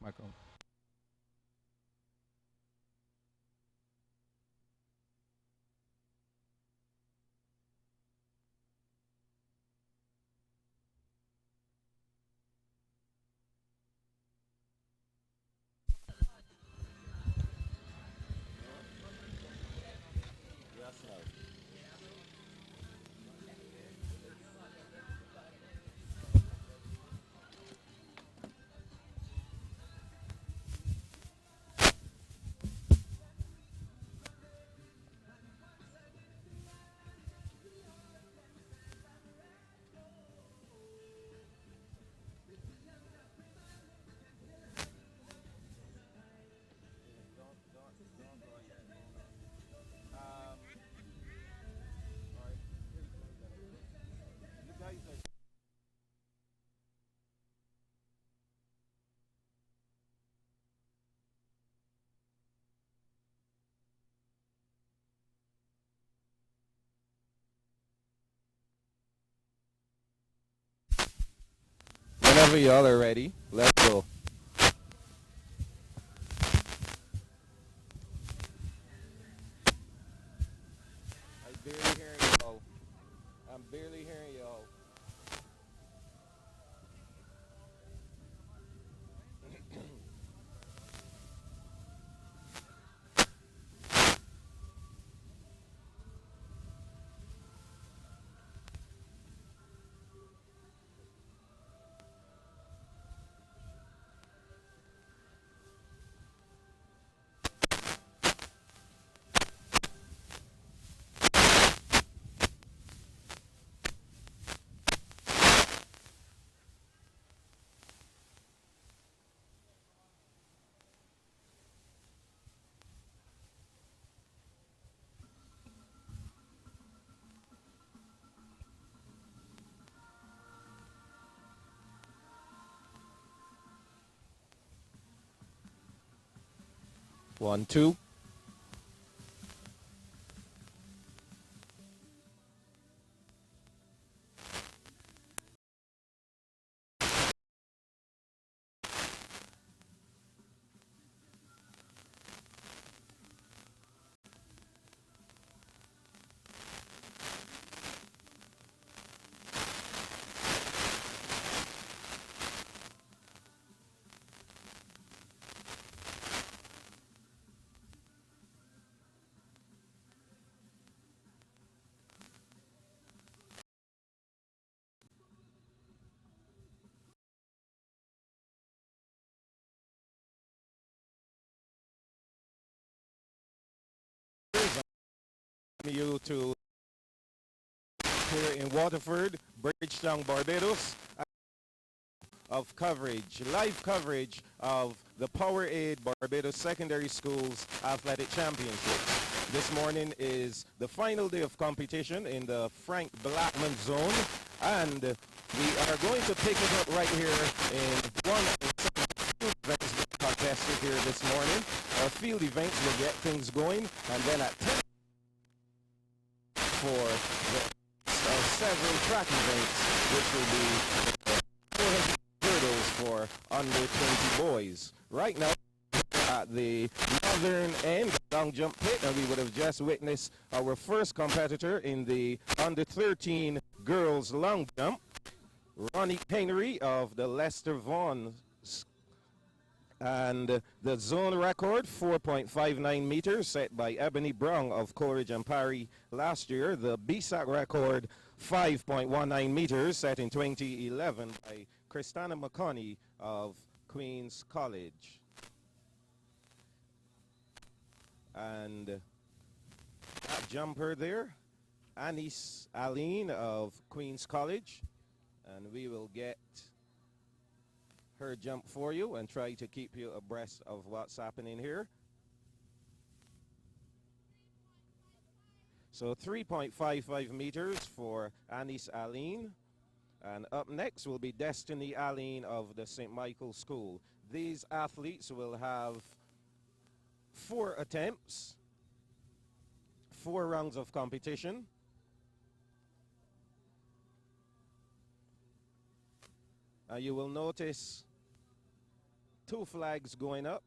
Michael. Whenever y'all are ready, let's go. I'm barely hearing y'all. I'm barely hearing y'all. One, two. You to here in Waterford, Bridgetown, Barbados, of coverage, live coverage of the Powerade Barbados Secondary Schools Athletic Championship. This morning is the final day of competition in the Frank Blackman zone, and we are going to pick it up right here in one of the field events being contested here this morning. Our field events will get things going, and then at 10 for the several track events, which will be 400 hurdles for under 20 boys. Right now, at the northern end long jump pit, and we would have just witnessed our first competitor in the under 13 girls long jump, Ronnie Henry of the Lester Vaughan, and the zone record, 4.59 meters, set by Ebony Brown of Coleridge and Parry last year. The Bssac record, 5.19 meters, set in 2011 by Christina McConney of Queen's College. And that jumper there, Anis Aline of Queen's College. And we will get her jump for you and try to keep you abreast of what's happening here. So 3.55 meters for Anis Aline. And up next will be Destiny Aline of the St. Michael School. These athletes will have 4 attempts, 4 rounds of competition. You will notice two flags going up.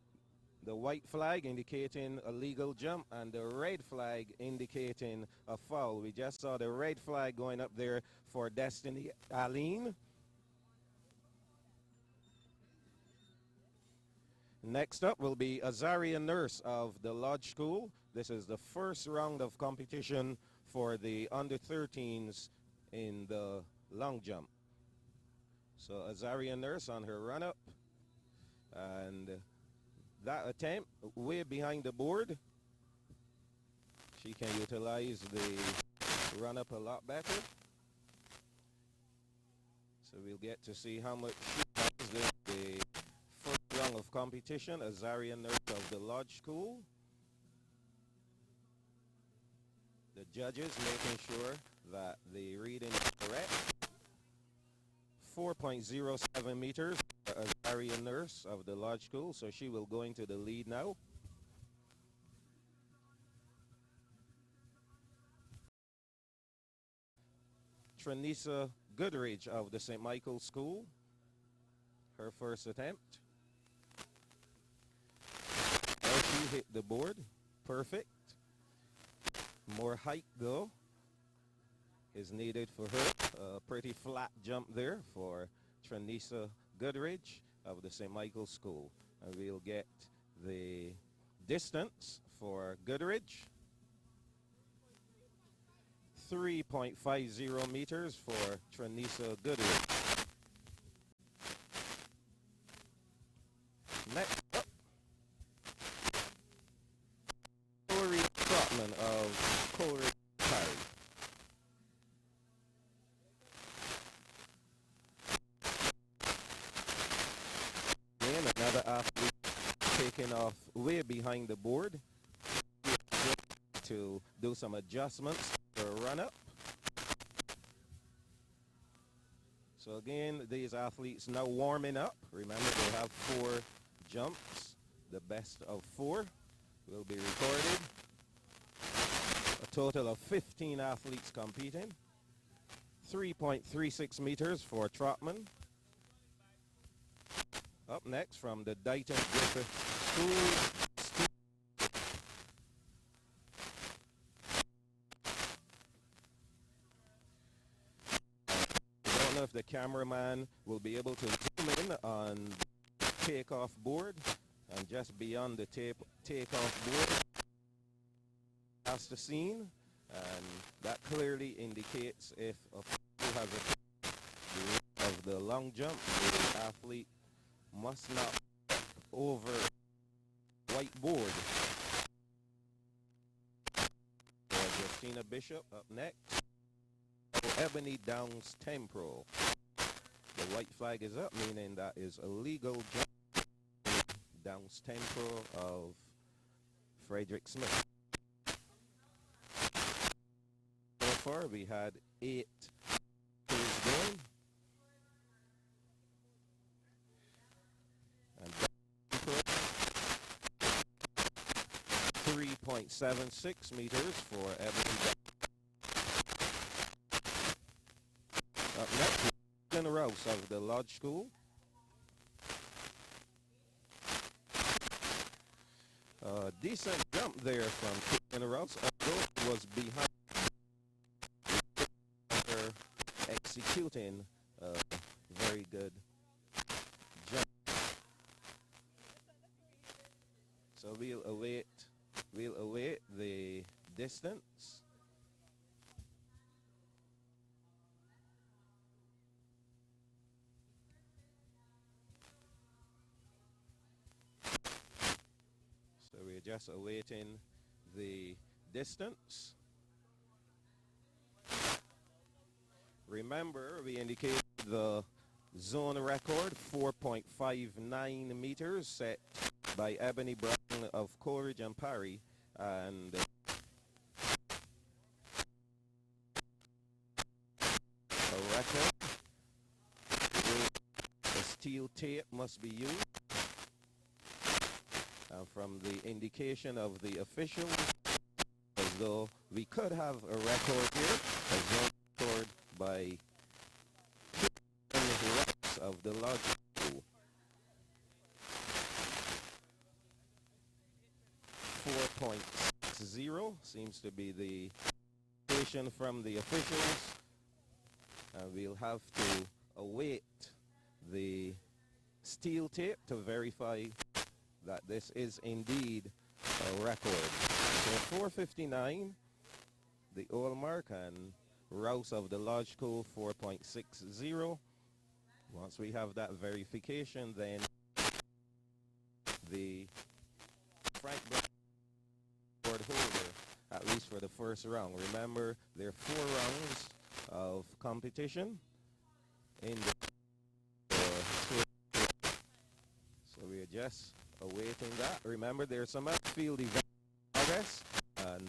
The white flag indicating a legal jump and the red flag indicating a foul. We just saw the red flag going up there for Destiny Aline. Next up will be Azaria Nurse of the Lodge School. This is the first round of competition for the under-13s in the long jump. So Azaria Nurse on her run-up. And that attempt way behind the board. She can utilize the run-up a lot better. So we'll get to see how much she has the first round of competition. Azaria Nurse of the Lodge School. The judges making sure that the reading is correct. 4.07 meters for Azaria Nurse of the Lodge School, so she will go into the lead now. Tranisa Goodridge of the St. Michael's School, her first attempt. Oh, she hit the board, perfect. More height though is needed for her. A pretty flat jump there for Tranisa Goodridge of the St. Michael's School. And we'll get the distance for Goodridge. 3.50 meters for Tranisa Goodridge. Next up, Corey Trotman of Coleridge Parry. Again, another athlete taking off way behind the board to do some adjustments for a run-up. So again, these athletes now warming up. Remember, they have 4 jumps. The best of 4 will be recorded. A total of 15 athletes competing. 3.36 meters for Trotman. Up next from the Dighton Griffith School. I don't know if the cameraman will be able to zoom in on the takeoff board, and just beyond the takeoff board, that's the scene, and that clearly indicates if a who has a of the long jump, the athlete must not step over white board. Justina Bishop up next. Ebony Downs Temporal. The white flag is up, meaning that is a legal jump. Downs Temporal of Frederick Smith. So far we had 8 pairs going. And 3.76 meters for Ebony Downs. Up next, Caitlin Rouse of the Lodge School. Decent jump there from Caitlin Rouse, although it was behind her executing a very good jump. So we'll await the distance. So we're just awaiting the distance. Remember, we indicated the zone record, 4.59 meters, set by Ebony Brown of Coleridge and Parry, and a record. A steel tape must be used. From the indication of the official, as though we could have a record here, a zone record by Rex of the Lodge School. 0 seems to be the indication from the officials. We'll have to await the steel tape to verify that this is indeed a record. So 4:59, the oil mark, and Rouse of the Lodge Cove 4.60. Once we have that verification, then the Frank Blackman record holder, at least for the first round. Remember, there are 4 rounds of competition in the so we're just awaiting that. Remember, there's some outfield events in progress, and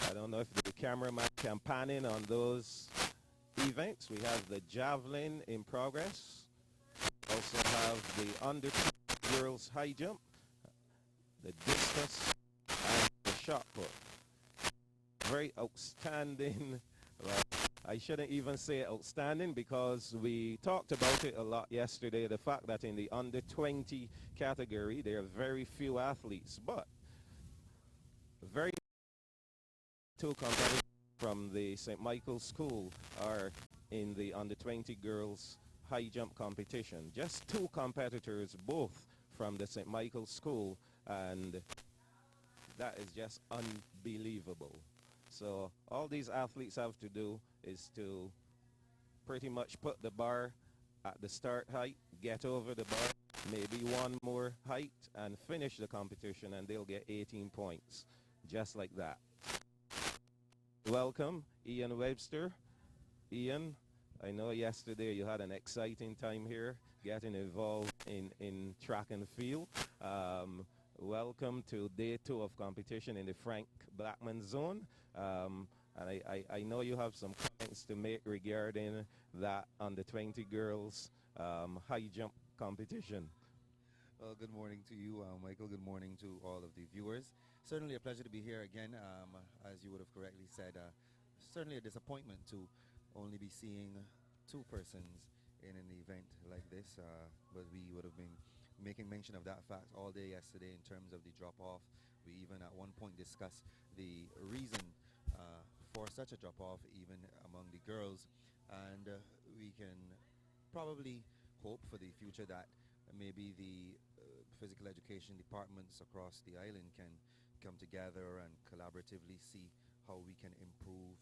I don't know if the cameraman can pan in on those events. We have the javelin in progress. Also have the under girls high jump, the discus, and the shot put. Very outstanding. Well, I shouldn't even say outstanding because we talked about it a lot yesterday, the fact that in the under 20 category there are very few athletes, but very two competitors from the St. Michael's School are in the under 20 girls high jump competition. Just 2 competitors, both from the St. Michael's School, and that is just unbelievable. So all these athletes have to do is to pretty much put the bar at the start height, get over the bar, maybe one more height, and finish the competition, and they'll get 18 points, just like that. Welcome, Ian Webster. Ian, I know yesterday you had an exciting time here getting involved in track and field. Welcome to day 2 of competition in the Frank Blackman zone. And I know you have some comments to make regarding that under 20 girls high jump competition. Well, good morning to you, Michael. Good morning to all of the viewers. Certainly a pleasure to be here again. As you would have correctly said, certainly a disappointment to only be seeing 2 persons in an event like this, but we would have been making mention of that fact all day yesterday in terms of the drop-off. We even at one point discussed the reason for such a drop-off even among the girls, and we can probably hope for the future that maybe the physical education departments across the island can come together and collaboratively see how we can improve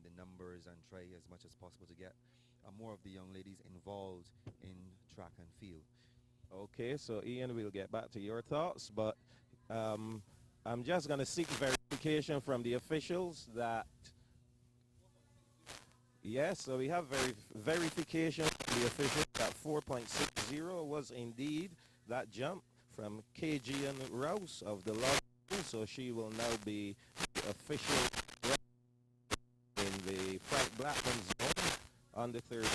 the numbers and try as much as possible to get more of the young ladies involved in track and field. Okay, so Ian, we'll get back to your thoughts, but I'm just going to seek verification from the officials that, yes, so we have verification from the officials that 4.60 was indeed that jump from KGN Rouse of the Lodge, so she will now be the official in the Frank Blackman zone on the 30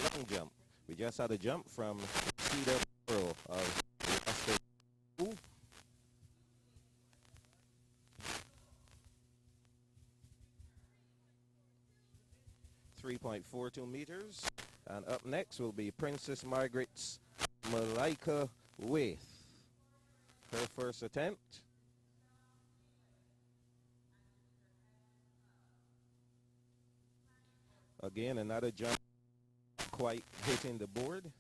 long jump. We just had a jump from Cedar Borough of the School. 3.42 meters. And up next will be Princess Margaret's Malika Waith. Her first attempt. Again, another jump quite hitting the board.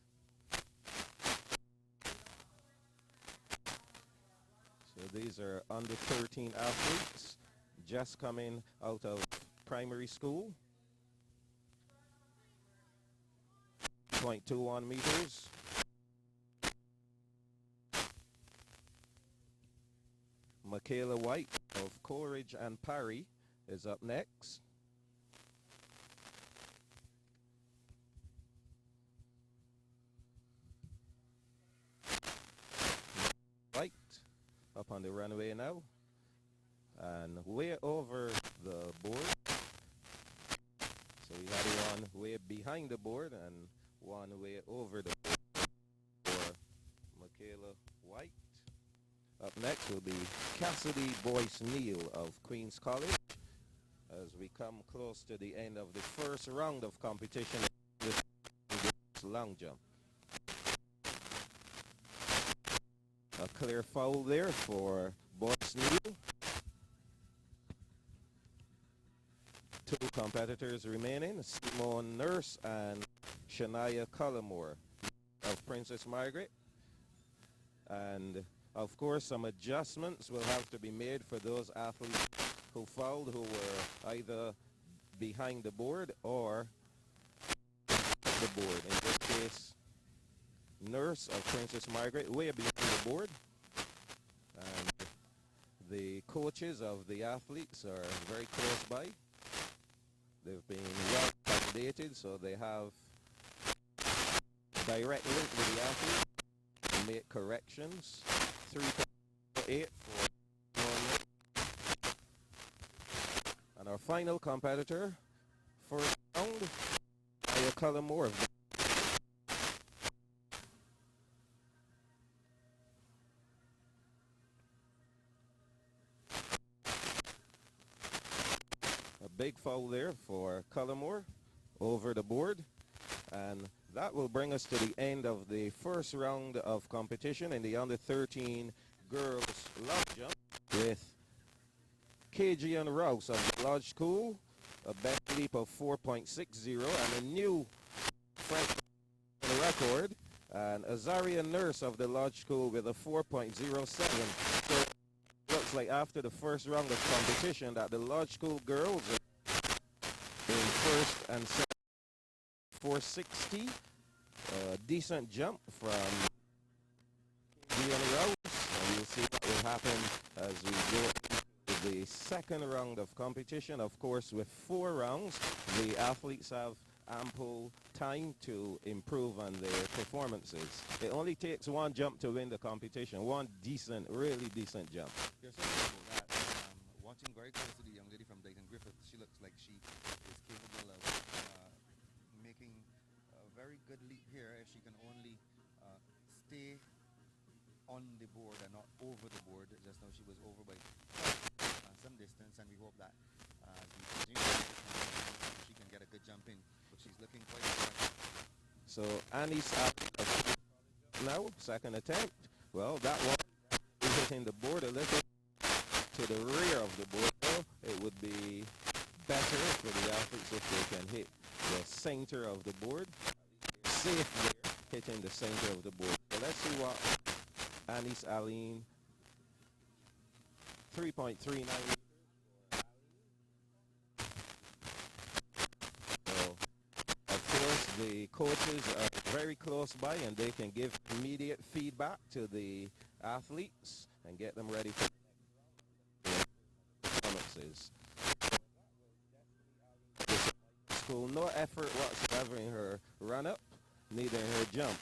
So these are under 13 athletes just coming out of primary school. 0.21 meters. Michaela White of Coleridge and Parry is up next. White up on the runway now and way over the board. So we had one way behind the board and one way over the board for Michaela White. Up next will be Cassidy Boyce Neal of Queen's College as we come close to the end of the first round of competition with long jump. A clear foul there for Boyce Neal. two competitors remaining, Simone Nurse and Shania Cullimore of Princess Margaret. And of course, some adjustments will have to be made for those athletes who fouled, who were either behind the board or the board. In this case, Nurse of Princess Margaret way behind the board. And the coaches of the athletes are very close by. They've been well accommodated, so they have direct link with the athlete to make corrections. 3.8 for and our final competitor, first round, Shania Cullimore. A big foul there for Cullimore over the board, and that will bring us to the end of the first round of competition in the under 13 girls long jump with KG and Rouse of the Lodge School, a best leap of 4.60 and a new French record, and Azaria Nurse of the Lodge School with a 4.07. So it looks like after the first round of competition that the Lodge School girls are in first and second, 460. Decent jump from KG and Rouse, and we'll see what will happen as we go the second round of competition. Of course, with 4 rounds, the athletes have ample time to improve on their performances. It only takes one jump to win the competition, one decent, really decent jump. You're so right about that. Watching very close to the young lady from Dayton Griffith, she looks like she is capable of making a very good leap here if she can only stay on the board and not over the board. Just now she was over by some distance, and we hope that as we continue she can get a good jump in, but she's looking quite impressive. So Annie's out now, second attempt. Well, that one is hitting the board a little to the rear of the board. So it would be better for the athletes if they can hit the center of the board. Safe there, hitting the center of the board. So let's see what Anis Aline, 3.39. So, of course, the coaches are very close by and they can give immediate feedback to the athletes and get them ready for performances. School, no effort whatsoever in her run-up, neither in her jump.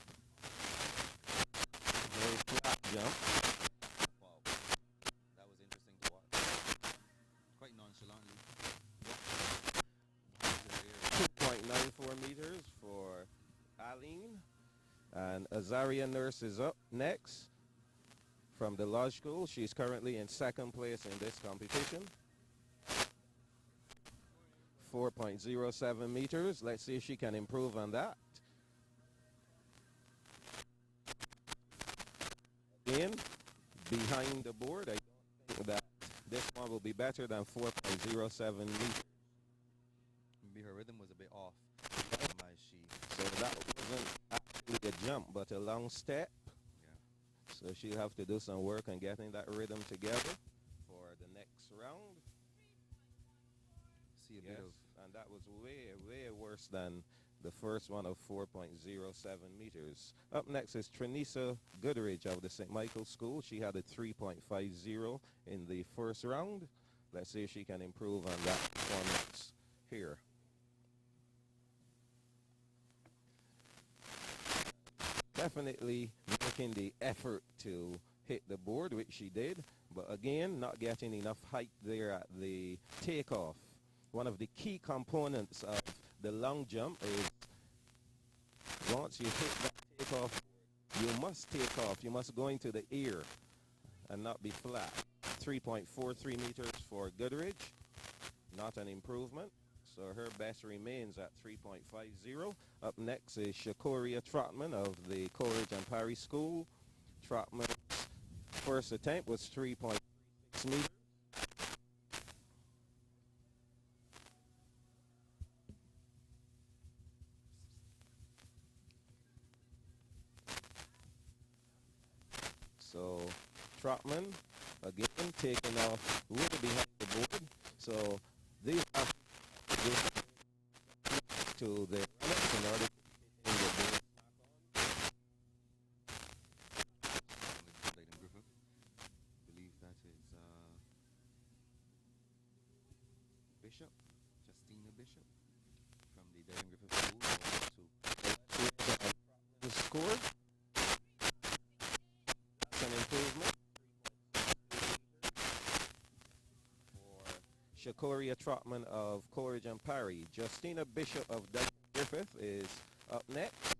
Very flat jump. Wow, that was interesting to watch. Quite nonchalantly. 2.94 meters for Aline. And Azaria Nurse is up next from the Lodge School. She's currently in second place in this competition. 4.07 meters. Let's see if she can improve on that. Again, behind the board, I think that this one will be better than 4.07 meters. Maybe her rhythm was a bit off. So that wasn't actually a jump, but a long step. Yeah. So she'll have to do some work on getting that rhythm together for the next round. See a bit of, and that was way, way worse than the first one of 4.07 meters. Up next is Trinisa Goodrich of the St. Michael's School. She had a 3.50 in the first round. Let's see if she can improve on that performance here. Definitely making the effort to hit the board, which she did, but again, not getting enough height there at the takeoff. One of the key components of the long jump is once you hit that takeoff, you must take off. You must go into the air and not be flat. 3.43 meters for Goodrich, not an improvement. So her best remains at 3.50. Up next is Shakoria Trotman of the Coleridge and Parry School. Trotman's first attempt was 3.6 meters. So Trotman again taking off way behind the board. So these are to the runners in order to hit the board. Clayton Griffith. I believe that is Bishop, Justina Bishop, from the Dayton Griffith School. The score. That's an improvement for Shakoria Trotman of Coleridge and Parry. Justina Bishop of Dayton Griffith is up next.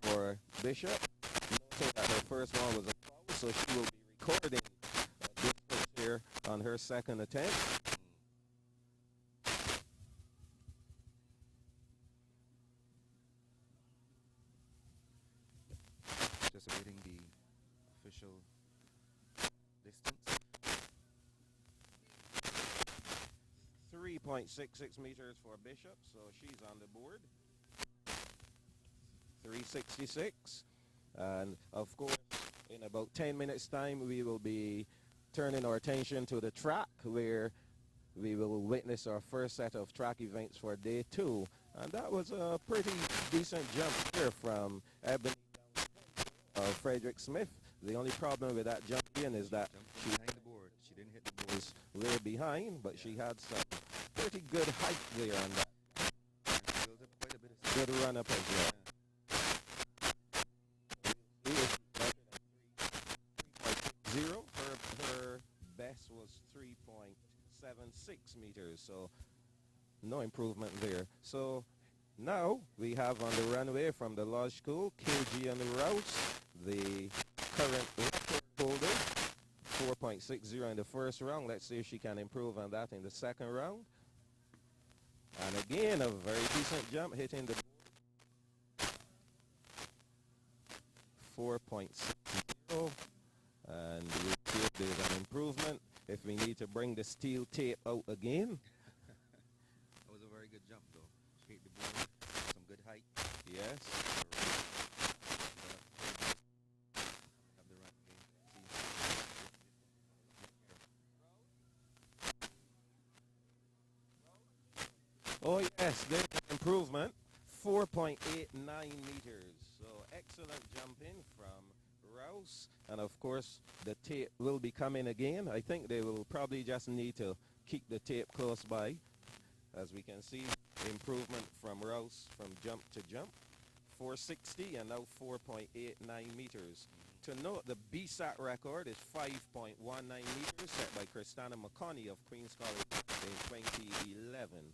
For Bishop, noting that her first one was a foul, so she will be recording this here on her second attempt. Just awaiting the official distance. 3.66 meters for Bishop, so she's on the board. 366. And of course, in about 10 minutes time, we will be turning our attention to the track where we will witness our first set of track events for day 2. And that was a pretty decent jump here from Ebony Frederick Smith. The only problem with that jump in is that she behind the board. She didn't hit the board. Was way behind, but she had some pretty good height there on that. Built up quite a bit of Good run up as well. Her best was 3.76 meters, so no improvement there. So now we have on the runway from the Lodge School, KG and Rouse, the current record holder, 4.60 in the first round. Let's see if she can improve on that in the second round. And again, a very decent jump, hitting the 4.60. And we'll see if there's an improvement, if we need to bring the steel tape out again. That was a very good jump, though. She hit the board, some good height. Yes. Oh yes, there's an improvement, 4.89 meters. So excellent jumping from Rouse. And of course, the tape will be coming again. I think they will probably just need to keep the tape close by. As we can see, improvement from Rouse from jump to jump. 460 and now 4.89 meters. To note, the Bssac record is 5.19 meters set by Christina McConney of Queens College in 2011.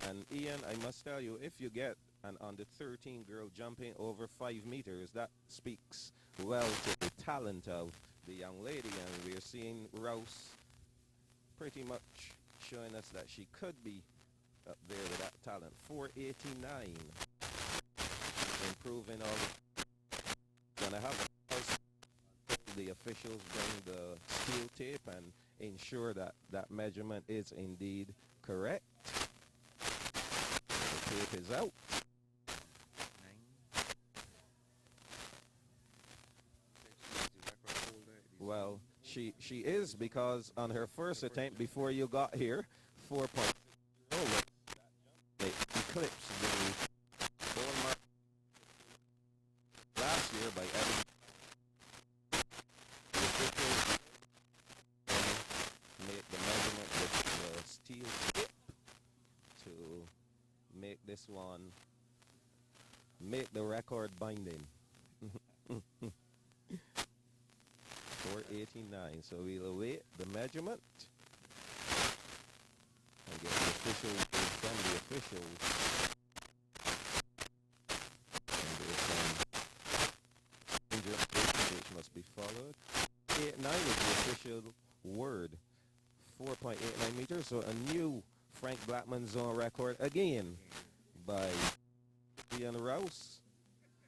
And Ian, I must tell you, if you get an under 13 girl jumping over 5 meters, that speaks well to the talent of the young lady. And we're seeing Rouse pretty much showing us that she could be up there with that talent. 489. Improving all the... Gonna have the officials bring the steel tape and ensure that that measurement is indeed correct. The tape is out. Well, she is, because on her first attempt before you got here, 4.0 they eclipsed the goal mark last year by adding the officials make the measurement with the steel tip to make this one, make the record binding. 489. So we'll await the measurement and get the official from the officials. And there's some stringent which must be followed. 89 is the official word. 4.89 meters. So a new Frank Blackman zone record again by Ian Rouse.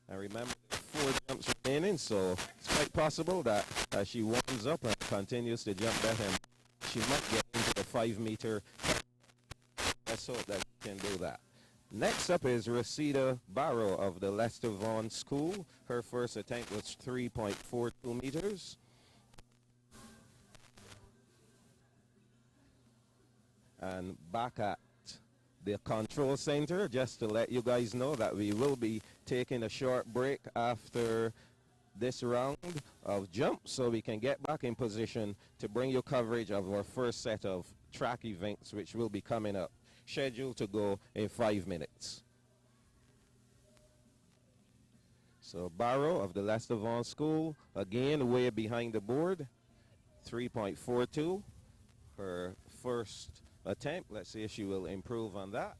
And remember, 4 jumps remaining, so it's quite possible that as she warms up and continues to jump better, she might get into the 5-meter. Let's hope that she can do that. Next up is Rosita Barrow of the Lester Vaughan School. Her first attempt was 3.42 meters. And back at the control center, just to let you guys know that we will be taking a short break after this round of jumps so we can get back in position to bring you coverage of our first set of track events, which will be coming up, scheduled to go in 5 minutes. So Barrow of the Lester Vaughan School, again way behind the board, 3.42. Her first attempt. Let's see if she will improve on that.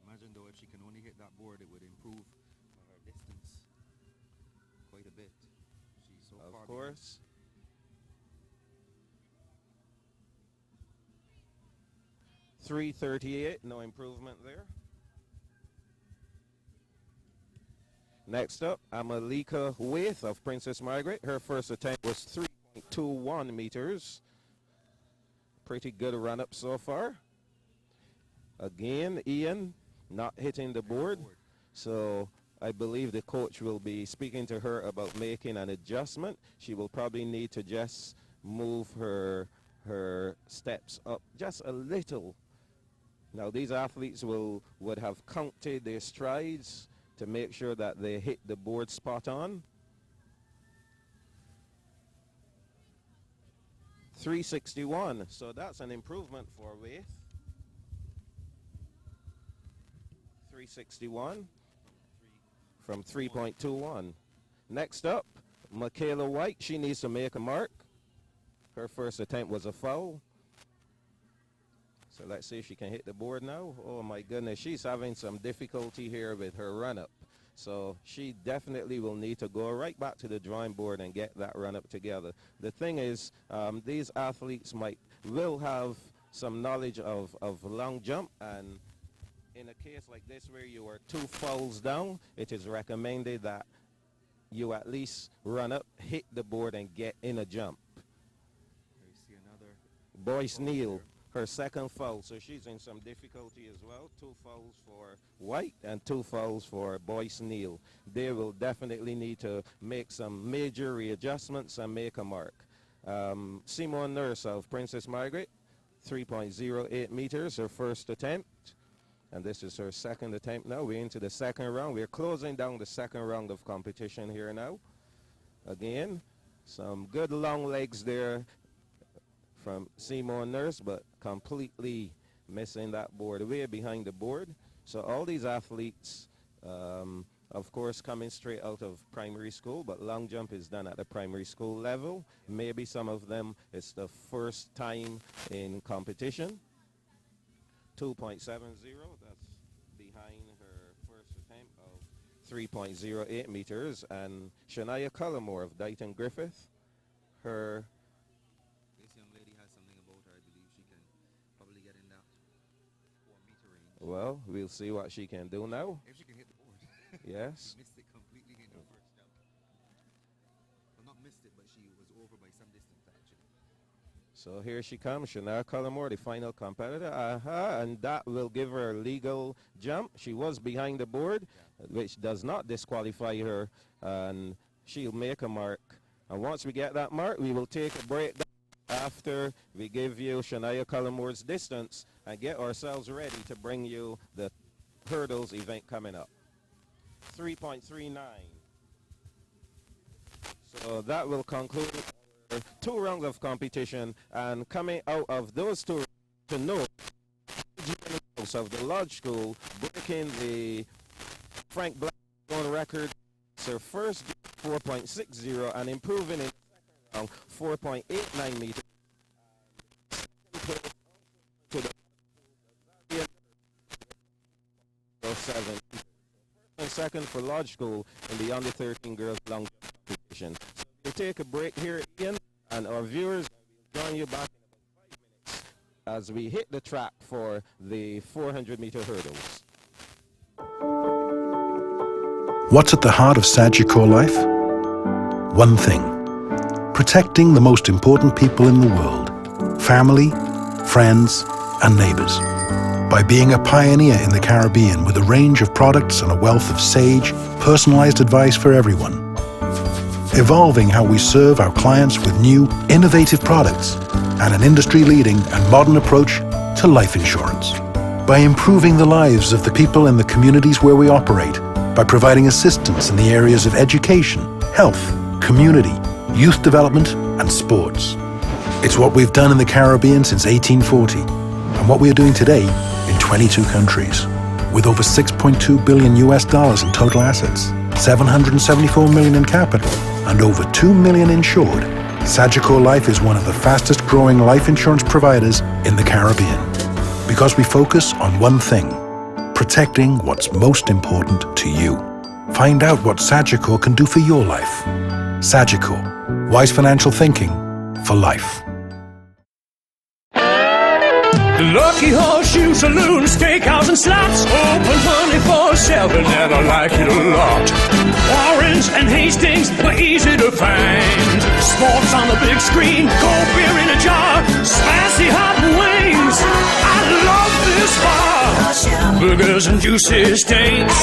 Imagine though, if she can only hit that board, it would improve her distance quite a bit. She's so far. Of course. .338, no improvement there. Next up, Amalika Waith of Princess Margaret. Her first attempt was 3.21 meters. Pretty good run-up so far. Again, Ian not hitting the board. So I believe the coach will be speaking to her about making an adjustment. She will probably need to just move her steps up just a little. Now these athletes would have counted their strides to make sure that they hit the board spot on. 361, so that's an improvement for Waith. 361 from 3.21. Next up, Michaela White. She needs to make a mark. Her first attempt was a foul. So let's see if she can hit the board now. Oh my goodness, she's having some difficulty here with her run-up. So she definitely will need to go right back to the drawing board and get that run-up together. The thing is, these athletes will have some knowledge of long jump, and in a case like this where you are 2 fouls down, it is recommended that you at least run up, hit the board, and get in a jump. There you see another Boyce Neal. Her second foul, so she's in some difficulty as well. 2 fouls for White and 2 fouls for Boyce Neal. They will definitely need to make some major readjustments and make a mark. Simone Nurse of Princess Margaret, 3.08 meters, her first attempt. And this is her second attempt now. We're into the second round. We're closing down the second round of competition here now. Again, some good long legs there from Simone Nurse, but completely missing that board, way behind the board. So all these athletes, of course, coming straight out of primary school, but long jump is done at the primary school level. Maybe some of them, it's the first time in competition. 2.70, that's behind her first attempt of 3.08 meters. And Shania Cullimore of Dighton Griffith, her well, we'll see what she can do now. If she can hit the board. Yes. She missed it completely in her first jump. Well, not missed it, but she was over by some distance, actually. So here she comes, Shania Cullimore, the final competitor. And that will give her a legal jump. She was behind the board, which does not disqualify her. And she'll make a mark. And once we get that mark, we will take a break after we give you Shania Cullimore's distance and get ourselves ready to bring you the hurdles event coming up. 3.39. So that will conclude our 2 rounds of competition, and coming out of those 2 to know of the Lodge School breaking the Frank Blackman record. It's her first 4.60 and improving in 4.89 meters. To the 7. And second for Lodge School in the under 13 girls long jump competition. So we'll take a break here, Ian, and our viewers will join you back in about 5 minutes as we hit the track for the 400-meter hurdles. What's at the heart of Sagicor life? One thing: protecting the most important people in the world, family, friends, and neighbors. By being a pioneer in the Caribbean with a range of products and a wealth of sage, personalized advice for everyone. Evolving how we serve our clients with new, innovative products and an industry-leading and modern approach to life insurance. By improving the lives of the people in the communities where we operate, by providing assistance in the areas of education, health, community, youth development, and sports. It's what we've done in the Caribbean since 1840, and what we are doing today in 22 countries. With over $6.2 billion in total assets, $774 million in capital, and over 2 million insured, Sagicor Life is one of the fastest growing life insurance providers in the Caribbean. Because we focus on one thing: protecting what's most important to you. Find out what Sagicor can do for your life. Sagicor, wise financial thinking for life. Lucky Horseshoe Saloon, Steakhouse and Slots, open 24/7 and I like it a lot. Warrens and Hastings were easy to find. Sports on the big screen, cold beer in a jar, spicy hot wings. I love this bar. Burgers and juicy steaks,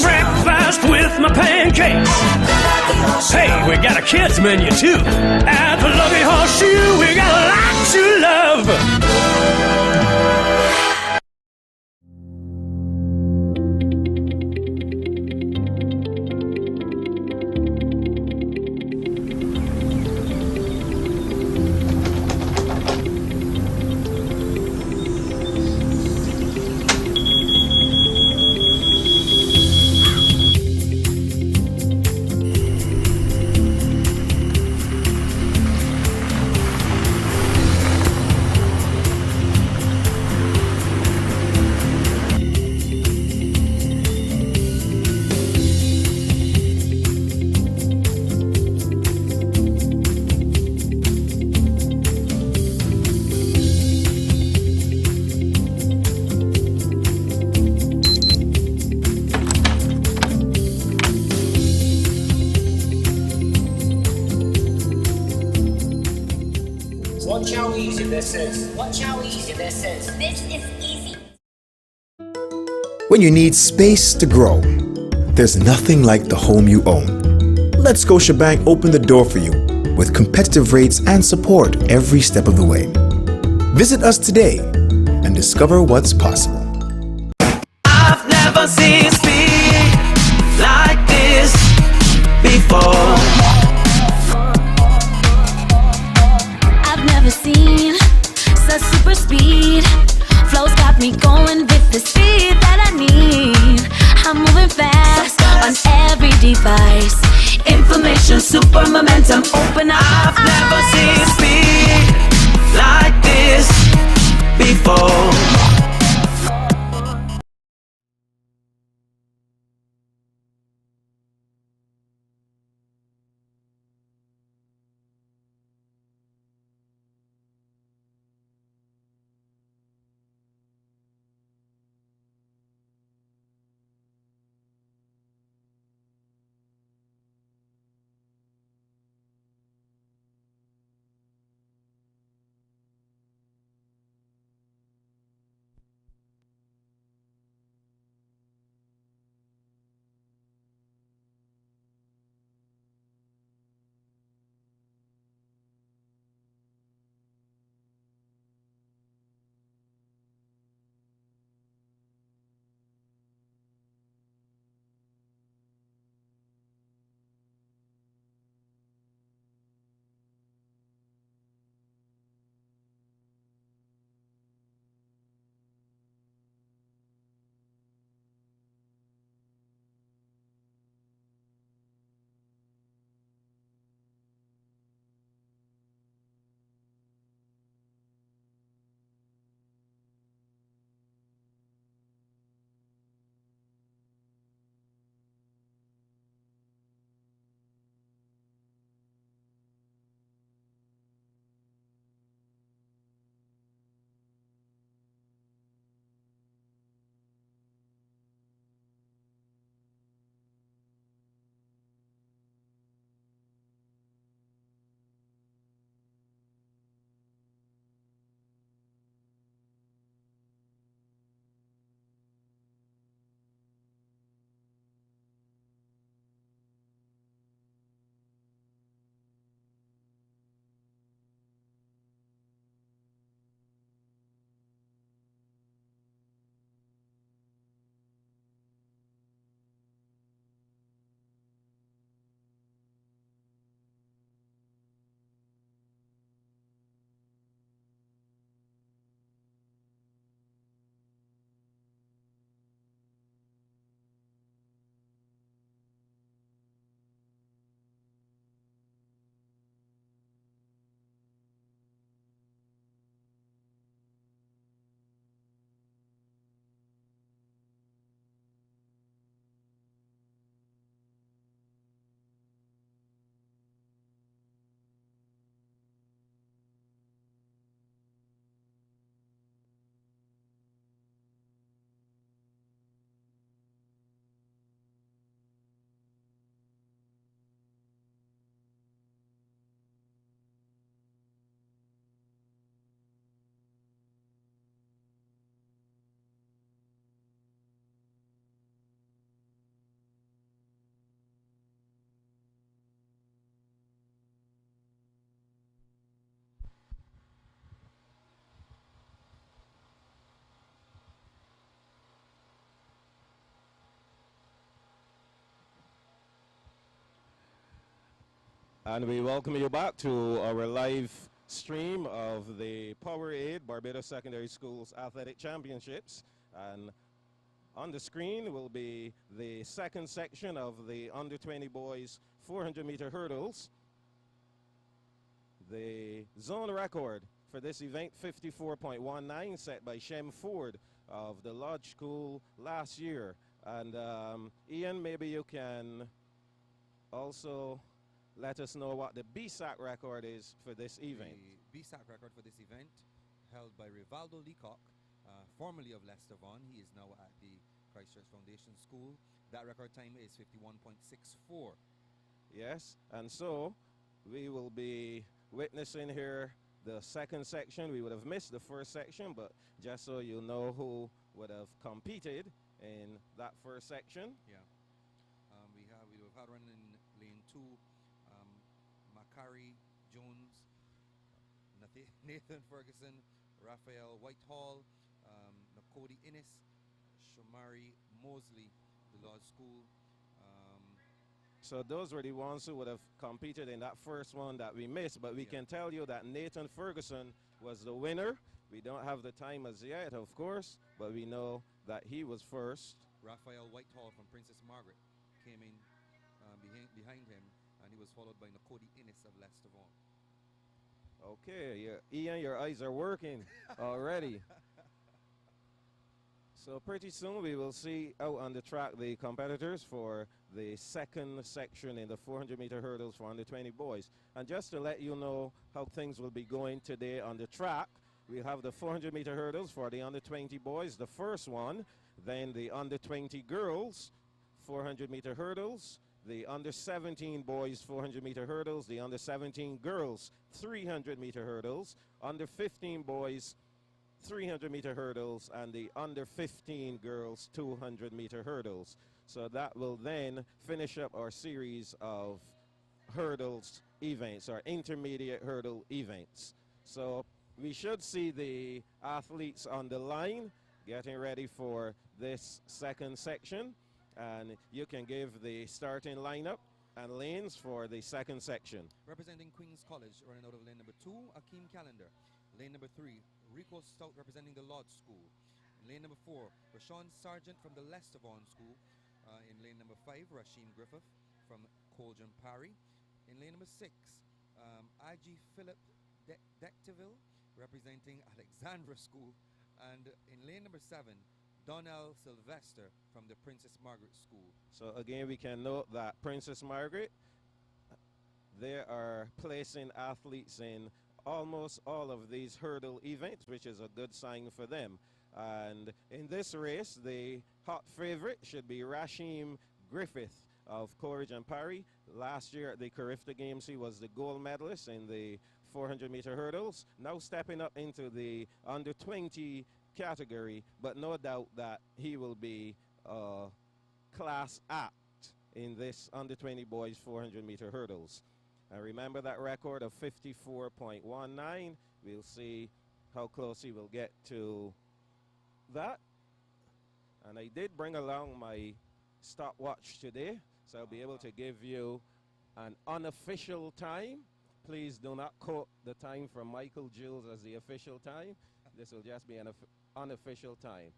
breakfast with my pancakes. Hey, we got a kids menu too. At the Lucky Horseshoe, we got a lot to love. Watch how easy this is. Watch how easy this is. This is easy. When you need space to grow, there's nothing like the home you own. Let Scotiabank open the door for you with competitive rates and support every step of the way. Visit us today and discover what's possible. I've never seen speed like this before. I've never seen such super speed. Flow's got me going with the speed that I need. I'm moving fast on every device. Information, super momentum, open up. I've never seen speed like this before. And we welcome you back to our live stream of the Powerade Barbados Secondary Schools Athletic Championships. And on the screen will be the second section of the under-20 boys 400-meter hurdles. The zone record for this event, 54.19, set by Shem Ford of the Lodge School last year. And Ian, maybe you can also let us know what the Bssac record is for this event. The Bssac record for this event, held by Rivaldo Leacock, formerly of Leicester Vaughan. He is now at the Christchurch Foundation School. That record time is 51.64. Yes, and so we will be witnessing here the second section. We would have missed the first section, but just so you know who would have competed in that first section. Yeah. We have had running in lane 2, Macari Jones, Nathan Ferguson, Raphael Whitehall, Nakodi Innes, Shamari Mosley, the Lodge School. So those were the ones who would have competed in that first one that we missed, but we can tell you that Nathan Ferguson was the winner. We don't have the time as yet, of course, but we know that he was first. Raphael Whitehall from Princess Margaret came in behind him, and he was followed by Nakodi Innes of Leicester Vaughan. Okay, Ian, your eyes are working already. So pretty soon we will see out on the track the competitors for the second section in the 400-meter hurdles for under 20 boys. And just to let you know how things will be going today on the track, we have the 400-meter hurdles for the under 20 boys, the first one, then the under 20 girls 400-meter hurdles, the under 17 boys 400-meter hurdles, the under 17 girls 300-meter hurdles, under 15 boys 300-meter hurdles, and the under 15 girls 200-meter hurdles. So that will then finish up our series of hurdles events, our intermediate hurdle events. So we should see the athletes on the line getting ready for this second section, and you can give the starting lineup and lanes for the second section. Representing Queen's College, running out of lane number 2, Akeem Calendar. Lane number 3, Rico Stout, representing the Lodge School. In lane number 4, Rashawn Sargent from the Leicester Vaughan School. In lane number 5, Rasheem Griffith from Colgan Parry. In lane number 6, IG Philip Decteville, representing Alexandra School. And in lane number 7, Donnell Sylvester from the Princess Margaret School. So again, we can note that Princess Margaret, they are placing athletes in almost all of these hurdle events, which is a good sign for them. And in this race, the hot favorite should be Rasheem Griffith of Coleridge and Parry. Last year at the Carifta Games, he was the gold medalist in the 400-meter hurdles. Now stepping up into the under 20 category, but no doubt that he will be a class act in this under 20 boys 400-meter hurdles. And remember that record of 54.19. We'll see how close he will get to that. And I did bring along my stopwatch today, so I'll be able to give you an unofficial time. Please do not quote the time from Michael Jules as the official time. This will just be an unofficial time.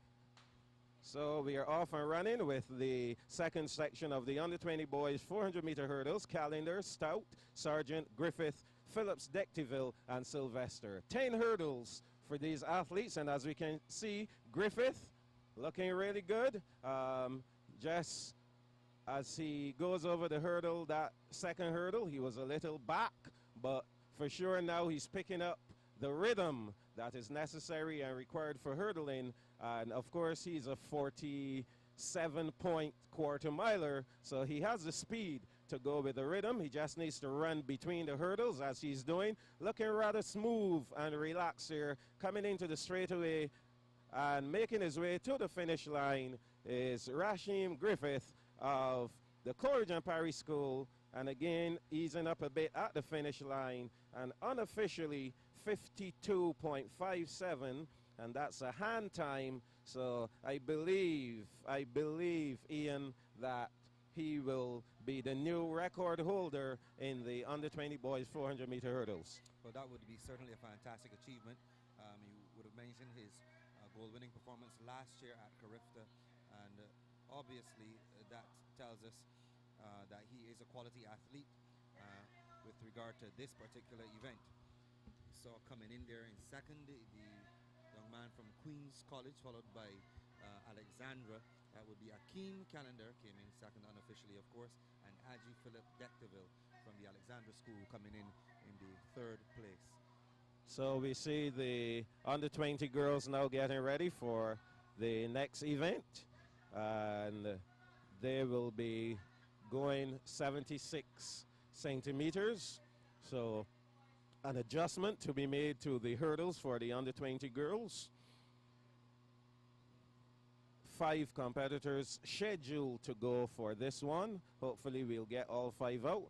So we are off and running with the second section of the under 20 boys 400-meter hurdles. Calendar, Stout, Sargent, Griffith, Phillips, Decteville, and Sylvester. 10 hurdles for these athletes, and as we can see, Griffith looking really good. Just as he goes over the hurdle, that second hurdle, he was a little back, but for sure now he's picking up the rhythm that is necessary and required for hurdling. And of course, he's a 47-point quarter miler, so he has the speed to go with the rhythm. He just needs to run between the hurdles as he's doing. Looking rather smooth and relaxed here, coming into the straightaway and making his way to the finish line is Rasheem Griffith of the Coleridge and Parry School. And again, easing up a bit at the finish line, and unofficially 52.57, and that's a hand time. So I believe, Ian, that he will be the new record holder in the under-20 boys 400-meter hurdles. Well, that would be certainly a fantastic achievement. You would have mentioned his goal-winning performance last year at Carifta, and obviously that tells us that he is a quality athlete with regard to this particular event. We saw coming in there in second the young man from Queen's College, followed by Alexandra. That would be Akeem Calendar, came in second unofficially, of course, and Aji Philip Decteville from the Alexandra School coming in the third place. So we see the under-20 girls now getting ready for the next event, and they will be going 76 centimeters. So an adjustment to be made to the hurdles for the under-20 girls. 5 competitors scheduled to go for this one. Hopefully we'll get all 5 out.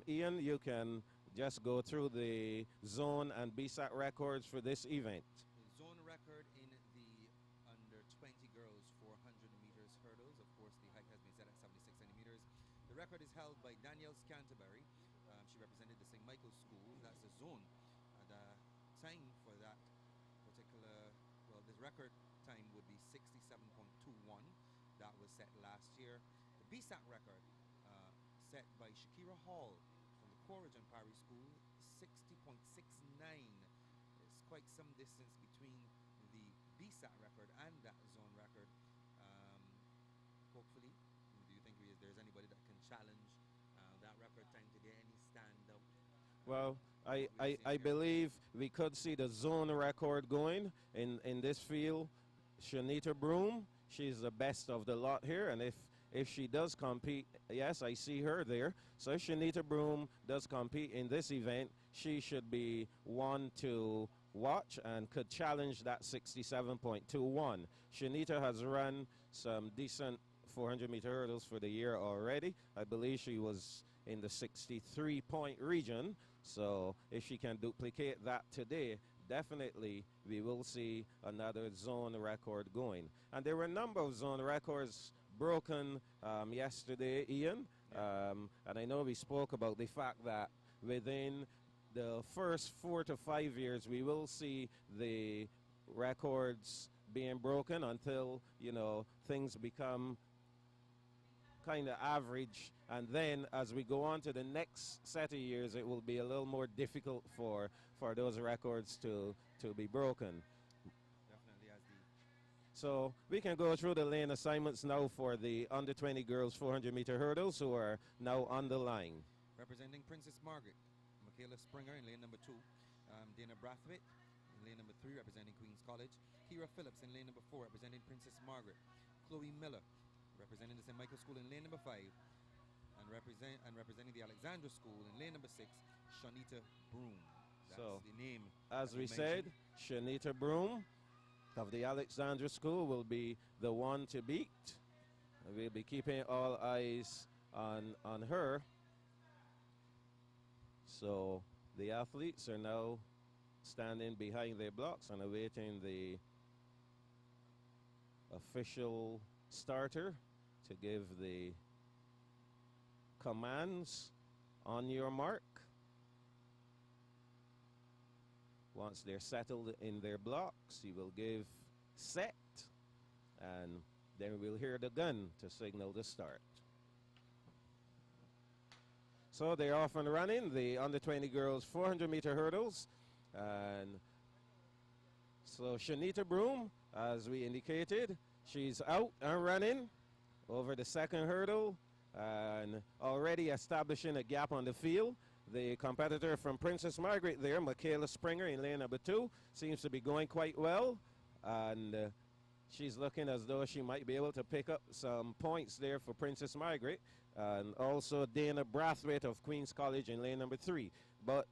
Ian, you can just go through the zone and Bssac records for this event. The zone record in the under-20 girls 400 meters hurdles. Of course, the height has been set at 76 centimeters. The record is held by Danielle Scanterbury. She represented the St. Michael's School. That's the zone. The time for that particular, well, this record time would be 67.21. That was set last year. The Bssac record set by Shakira Hall from the Coleridge and Parry School, 60.69. It's quite some distance between the Bssac record and that zone record. Hopefully, do you think there's anybody that can challenge that record time to get any standout? Well, I believe we could see the zone record going in this field. Shanita Broom, she's the best of the lot here, and if she does compete, yes, I see her there. So if Shanita Broom does compete in this event, she should be one to watch and could challenge that 67.21. Shanita has run some decent 400-meter hurdles for the year already. I believe she was in the 63-point region. So if she can duplicate that today, definitely we will see another zone record going. And there were a number of zone records broken yesterday, Ian. And I know we spoke about the fact that within the first 4 to 5 years, we will see the records being broken until, you know, things become kind of average, and then as we go on to the next set of years, it will be a little more difficult for those records to be broken. Definitely. So we can go through the lane assignments now for the under-20 girls 400-meter hurdles who are now on the line. Representing Princess Margaret, Michaela Springer in lane number 2, Dana Brathwaite in lane number 3 representing Queen's College, Kira Phillips in lane number 4 representing Princess Margaret, Chloe Miller representing the St. Michael's School in lane number 5, and representing the Alexandra School in lane number 6, Shanita Broom. That's so the name. As we said, Shanita Broom of the Alexandra School will be the one to beat. We'll be keeping all eyes on her. So the athletes are now standing behind their blocks and awaiting the official starter to give the commands. On your mark. Once they're settled in their blocks, you will give set, and then we'll hear the gun to signal the start. So they're off and running, the under-20 girls 400-meter hurdles. And so Shanita Broom, as we indicated, she's out and running over the second hurdle and already establishing a gap on the field. The competitor from Princess Margaret there, Michaela Springer in lane number 2, seems to be going quite well. And she's looking as though she might be able to pick up some points there for Princess Margaret. And also Dana Brathwaite of Queen's College in lane number 3. But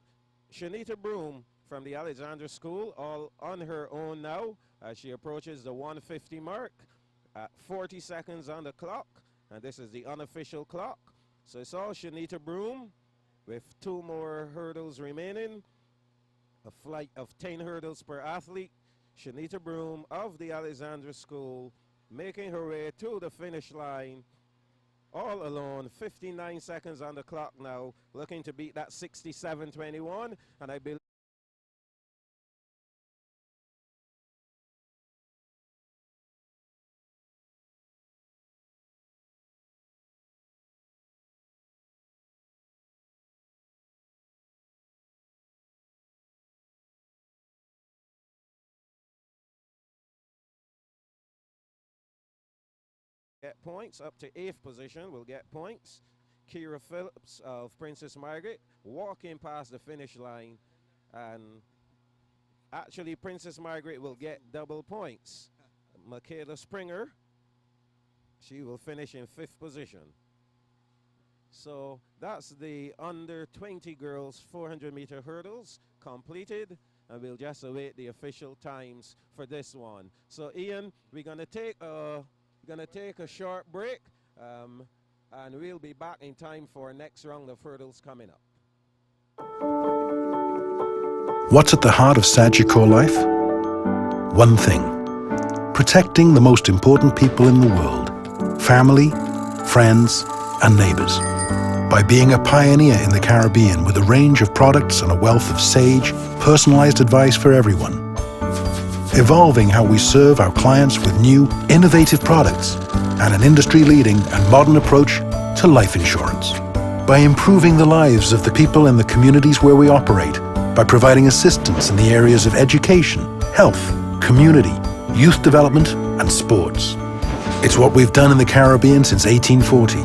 Shanita Broom from the Alexandra School all on her own now as she approaches the 150 mark at 40 seconds on the clock. And this is the unofficial clock. So it's all Shanita Broom with 2 more hurdles remaining. A flight of 10 hurdles per athlete. Shanita Broom of the Alexandra School making her way to the finish line All alone, 59 seconds on the clock now, looking to beat that 67.21, and I believe get points. Up to 8th position will get points. Kira Phillips of Princess Margaret walking past the finish line, and actually Princess Margaret will get double points. Michaela Springer, she will finish in 5th position. So that's the under 20 girls 400-meter hurdles completed, and we'll just await the official times for this one. So Ian, we're gonna take a short break, and we'll be back in time for our next round of hurdles coming up. What's at the heart of Sagicor life? One thing: protecting the most important people in the world, family, friends, and neighbors. By being a pioneer in the Caribbean with a range of products and a wealth of sage, personalized advice for everyone. Evolving how we serve our clients with new, innovative products and an industry-leading and modern approach to life insurance. By improving the lives of the people in the communities where we operate, by providing assistance in the areas of education, health, community, youth development, and sports. It's what we've done in the Caribbean since 1840,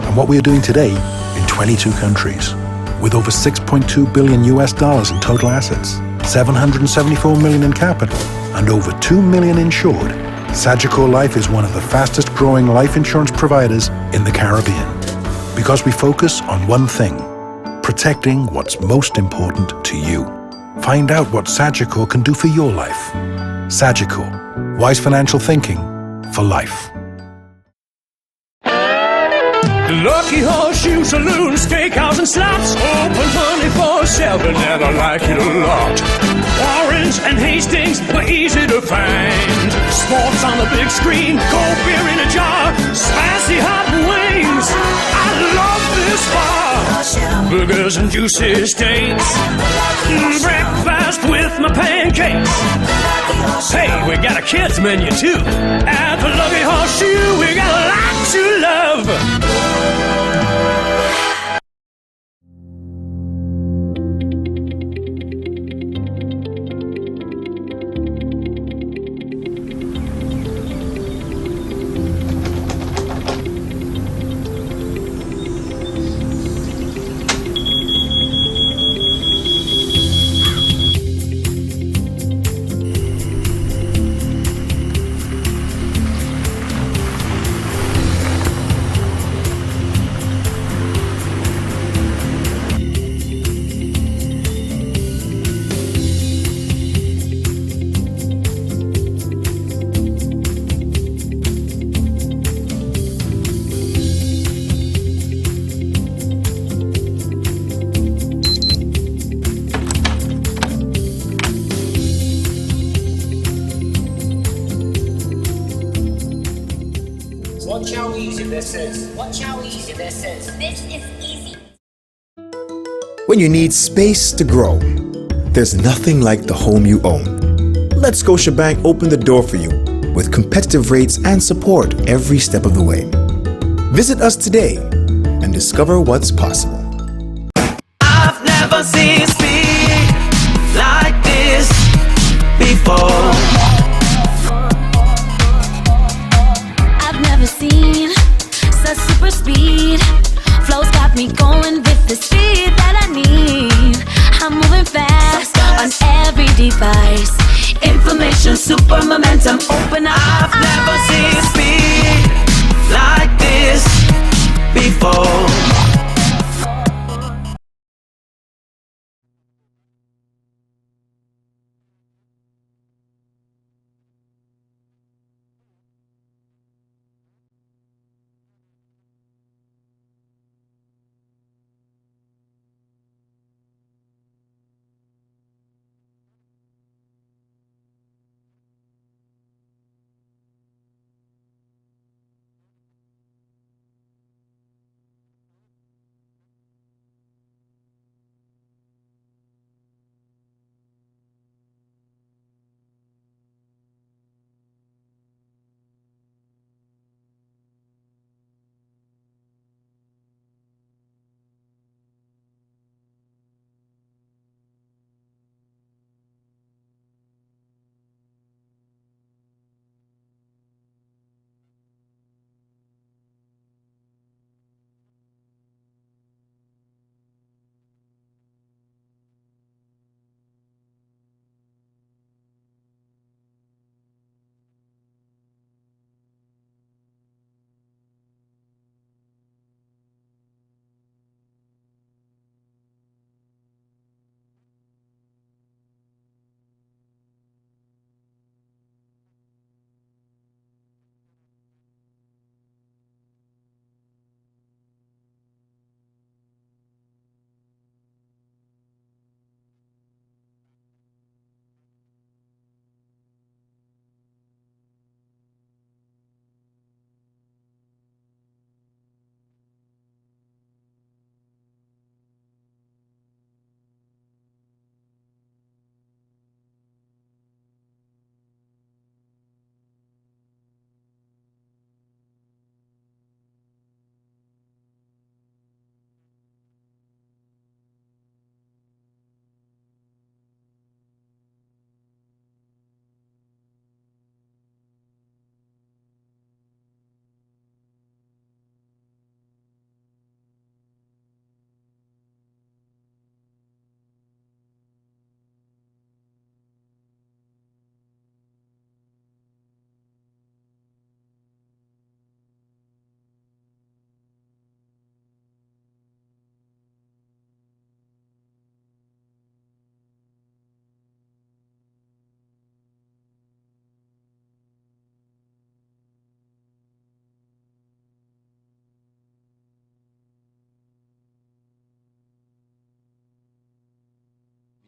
and what we are doing today in 22 countries, with over $6.2 billion in total assets, 774 million in capital, and over 2 million insured. Sagicor Life is one of the fastest growing life insurance providers in the Caribbean, because we focus on one thing: protecting what's most important to you. Find out what Sagicor can do for your life. Sagicor, wise financial thinking for life. Lucky Horseshoe Saloon, Steakhouse and Slots, open 24/7 and I like it a lot. Warrens and Hastings were easy to find. Sports on the big screen, cold beer in a jar, spicy hot wings. I love this bar. Burgers and juicy steaks, breakfast with my pancakes. Hey, we got a kids menu too. At the Lucky Horseshoe, we got a lot to love. Watch how easy this is. Watch how easy this is. This is easy. When you need space to grow, there's nothing like the home you own. Let Scotiabank open the door for you with competitive rates and support every step of the way. Visit us today and discover what's possible. I've never seen speed like this before. I've never seen such super speed. Flow's got me going with the speed that I need. I'm moving fast on every device. Information, super momentum, open up. I've never seen speed like this before.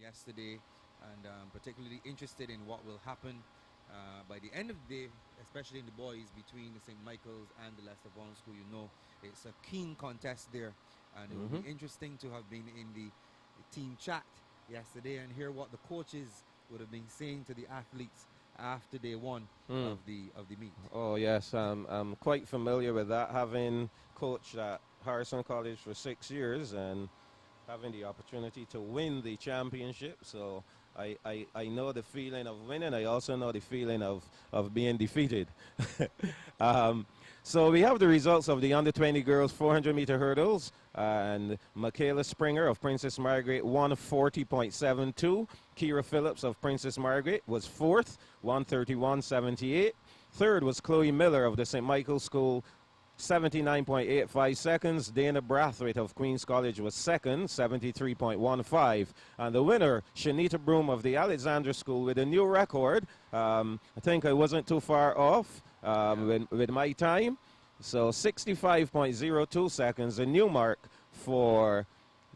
yesterday, and particularly interested in what will happen by the end of the day, especially in the boys between the St. Michael's and the Leicester Vaughan School. You know, it's a keen contest there, and it will be interesting to have been in the team chat yesterday and hear what the coaches would have been saying to the athletes after day one of the meet. Oh yes, I'm quite familiar with that, having coached at Harrison College for 6 years and having the opportunity to win the championship. So I know the feeling of winning. I also know the feeling of being defeated. So we have the results of the under-20 girls 400-meter hurdles, and Michaela Springer of Princess Margaret won 40.72. Kira Phillips of Princess Margaret was fourth, 131.78. Third was Chloe Miller of the St. Michael's School, 79.85 seconds. Dana Brathwaite of Queen's College was second, 73.15. And the winner, Shanita Broom of the Alexandra School, with a new record. I think I wasn't too far off with my time. So 65.02 seconds, a new mark for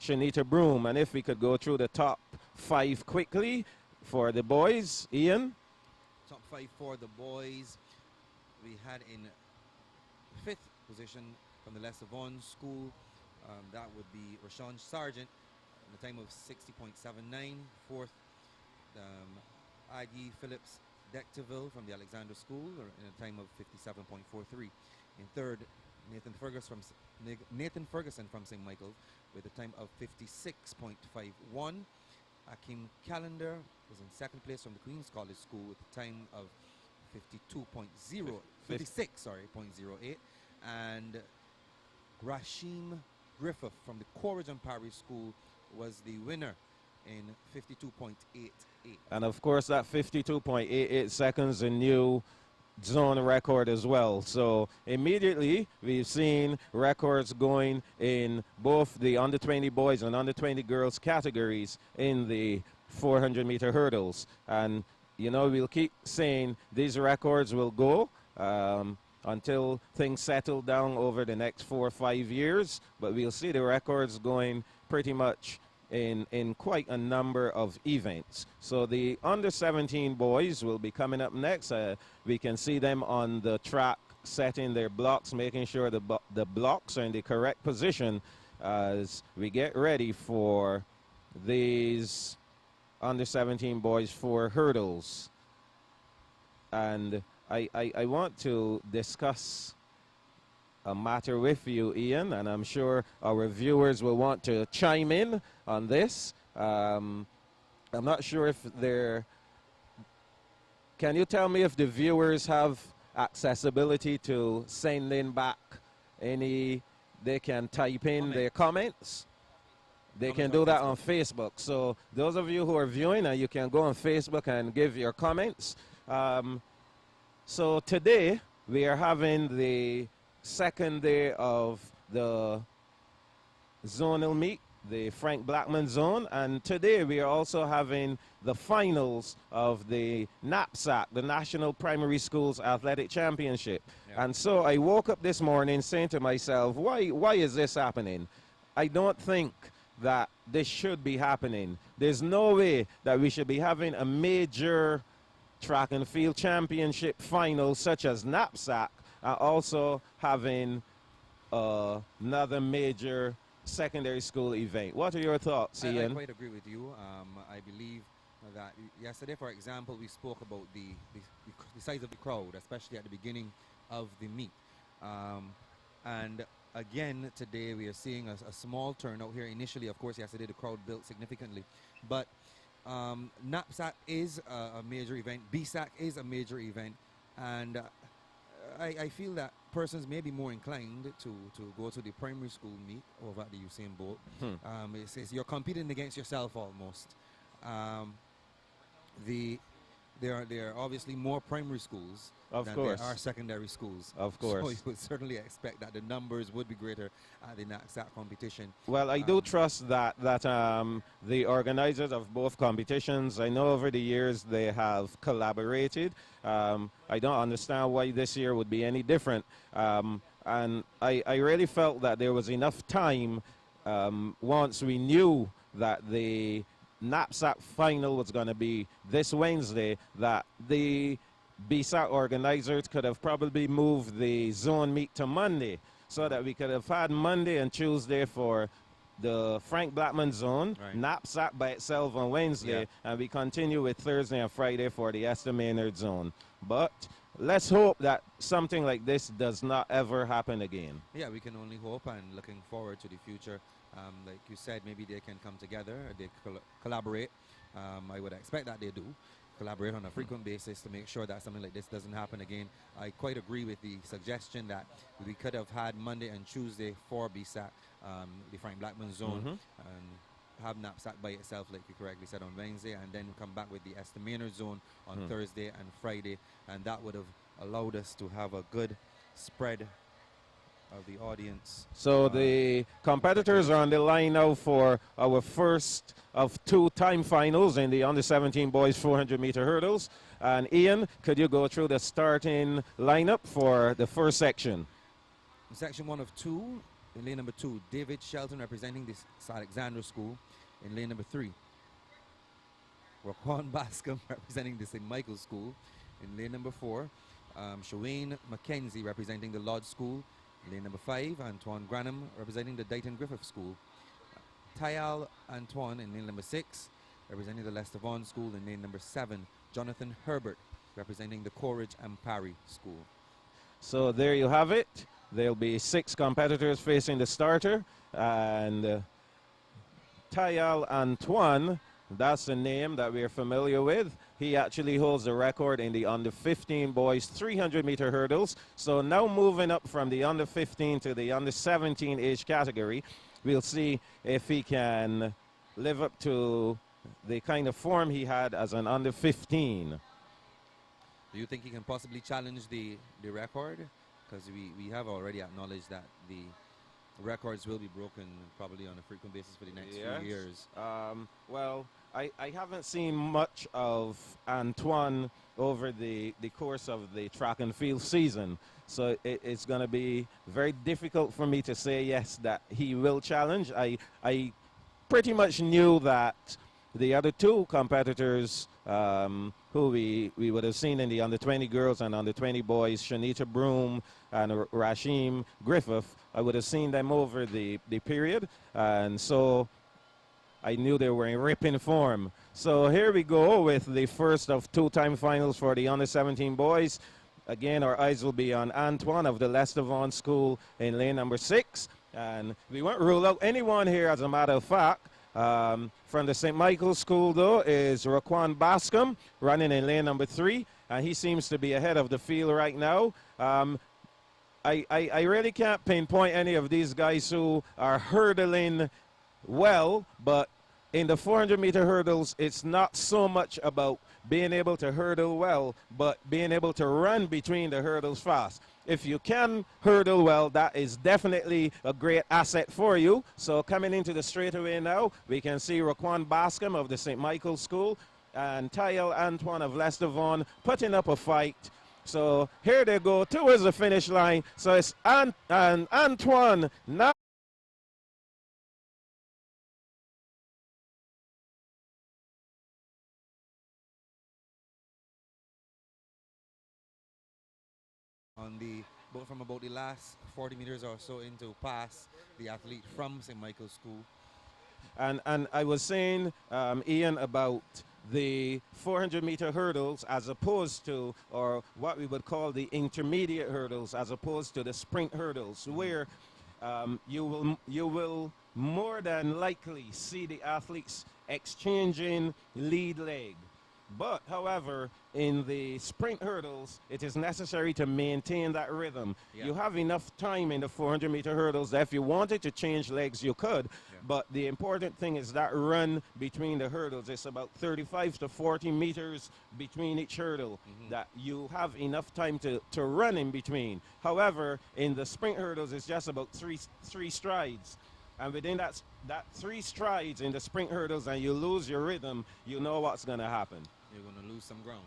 Shanita Broom. And if we could go through the top 5 quickly for the boys, Ian? Top 5 for the boys. We had in 5th position from the Leicester Vaughan School. That would be Rashawn Sargent in a time of 60.79. 4th, Aggie Phillips Decteville from the Alexander School in a time of 57.43. In 3rd, Nathan Ferguson from St. Michael's with a time of 56.51. Akim Callender was in 2nd place from the Queen's College School with a time of 56.08. And Rashim Griffith from the Quarridge and Parry School was the winner in 52.88. And of course that 52.88 seconds, a new zone record as well. So immediately we've seen records going in both the under 20 boys and under 20 girls categories in the 400-meter hurdles. And you know, we'll keep saying these records will go until things settle down over the next 4 or 5 years, but we'll see the records going pretty much in quite a number of events. So the under 17 boys will be coming up next. We can see them on the track setting their blocks, making sure the blocks are in the correct position as we get ready for these under 17 boys for hurdles. And I want to discuss a matter with you, Ian, and I'm sure our viewers will want to chime in on this. I'm not sure if they're... Can you tell me if the viewers have accessibility to send in back any... They can type in their comments? They can do that on Facebook. So those of you who are viewing, you can go on Facebook and give your comments. So today we are having the second day of the zonal meet, the Frank Blackman zone, and today we are also having the finals of the Bssac, the National Primary Schools Athletic Championship. Yeah. And so I woke up this morning saying to myself, why is this happening? I don't think that this should be happening. There's no way that we should be having a major track and field championship final such as Bssac, and also having another major secondary school event. What are your thoughts, Ian? I quite agree with you. I believe that yesterday, for example, we spoke about the size of the crowd, especially at the beginning of the meet. And again, today we are seeing a small turnout here. Initially, of course, yesterday the crowd built significantly. But Bssac is a major event. Bssac is a major event. And I feel that persons may be more inclined to go to the primary school meet over at the Usain Bolt. It's you're competing against yourself almost. There are obviously more primary schools than there are secondary schools. Of course. So you would certainly expect that the numbers would be greater at the Bssac competition. Well, I do trust that the organizers of both competitions, I know over the years they have collaborated. I don't understand why this year would be any different. And I really felt that there was enough time once we knew that the knapsack final was going to be this Wednesday, that the Bssac organizers could have probably moved the zone meet to Monday, so that we could have had Monday and Tuesday for the Frank Blackman zone, Right. knapsack by itself on Wednesday, and we continue with Thursday and Friday for the Esther Maynard zone. But let's hope that something like this does not ever happen again. Yeah, we can only hope, and looking forward to the future. Like you said, maybe they can come together, they collaborate. I would expect that they do collaborate on a frequent basis to make sure that something like this doesn't happen again. I quite agree with the suggestion that we could have had Monday and Tuesday for Bssac, the Frank Blackman zone, and have knapsack by itself, like you correctly said, on Wednesday, and then come back with the Esther Maynard zone on Thursday and Friday, and that would have allowed us to have a good spread of the audience. So the competitors are on the line now for our first of 2 time finals in the under-17 boys 400-meter hurdles. And Ian, could you go through the starting lineup for the first section? Section 1 of 2, in lane number 2, David Shelton representing the Alexandra School. In lane number 3, Raquan Bascom representing the St. Michael's School. In lane number 4, Shawayne McKenzie representing the Lodge School. In lane number 5, Antoine Granham representing the Dayton Griffith School. Tayal Antoine in lane number 6, representing the Lester Vaughan School. In lane number 7, Jonathan Herbert representing the Coleridge and Parry School. So there you have it. There'll be 6 competitors facing the starter, and Tayal Antoine, that's the name that we're familiar with. He actually holds the record in the under-15 boys 300-meter hurdles. So now moving up from the under-15 to the under-17 age category, we'll see if he can live up to the kind of form he had as an under-15. Do you think he can possibly challenge the record? Because we have already acknowledged that the records will be broken probably on a frequent basis for the next few years. Well, I haven't seen much of Antoine over the course of the track and field season, so it's going to be very difficult for me to say yes that he will challenge. I pretty much knew that the other 2 competitors who we would have seen in the under-20 girls and under-20 boys, Shanita Broom and Rashim Griffith, I would have seen them over the period, and so I knew they were in ripping form. So here we go with the first of 2 time finals for the under-17 boys. Again, our eyes will be on Antoine of the Lester Vaughan School in lane number 6, and we won't rule out anyone here, as a matter of fact. From the St. Michael's School, though, is Raquan Bascom running in lane number 3, and he seems to be ahead of the field right now. I really can't pinpoint any of these guys who are hurdling well, but in the 400-meter hurdles, it's not so much about being able to hurdle well, but being able to run between the hurdles fast. If you can hurdle well, that is definitely a great asset for you. So coming into the straightaway now, we can see Raquan Bascom of the St. Michael's School and Tayal Antoine of Lester Vaughan putting up a fight. So here they go towards the finish line. So it's Antoine now. From about the last 40 meters or so into pass the athlete from St. Michael's School. And I was saying, Ian, about the 400-meter hurdles as opposed to, or what we would call the intermediate hurdles, as opposed to the sprint hurdles, where you will more than likely see the athletes exchanging lead leg. But, however, in the sprint hurdles, it is necessary to maintain that rhythm. Yeah. You have enough time in the 400-meter hurdles that if you wanted to change legs, you could. Yeah. But the important thing is that run between the hurdles. It's about 35 to 40 meters between each hurdle that you have enough time to run in between. However, in the sprint hurdles, it's just about three strides. And within that 3 strides in the sprint hurdles and you lose your rhythm, you know what's going to happen. You're going to lose some ground.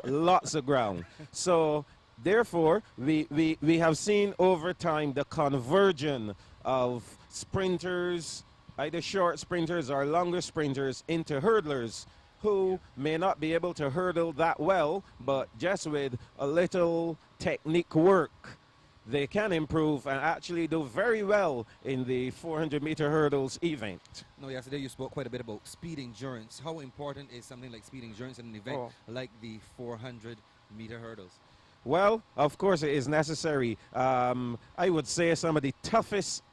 Lots of ground. So, therefore, we have seen over time the conversion of sprinters either short sprinters or longer sprinters into hurdlers who may not be able to hurdle that well, but just with a little technique work, they can improve and actually do very well in the 400-meter hurdles event. No, yesterday you spoke quite a bit about speed endurance. How important is something like speed endurance in an event like the 400-meter hurdles? Well, of course it is necessary. I would say some of the toughest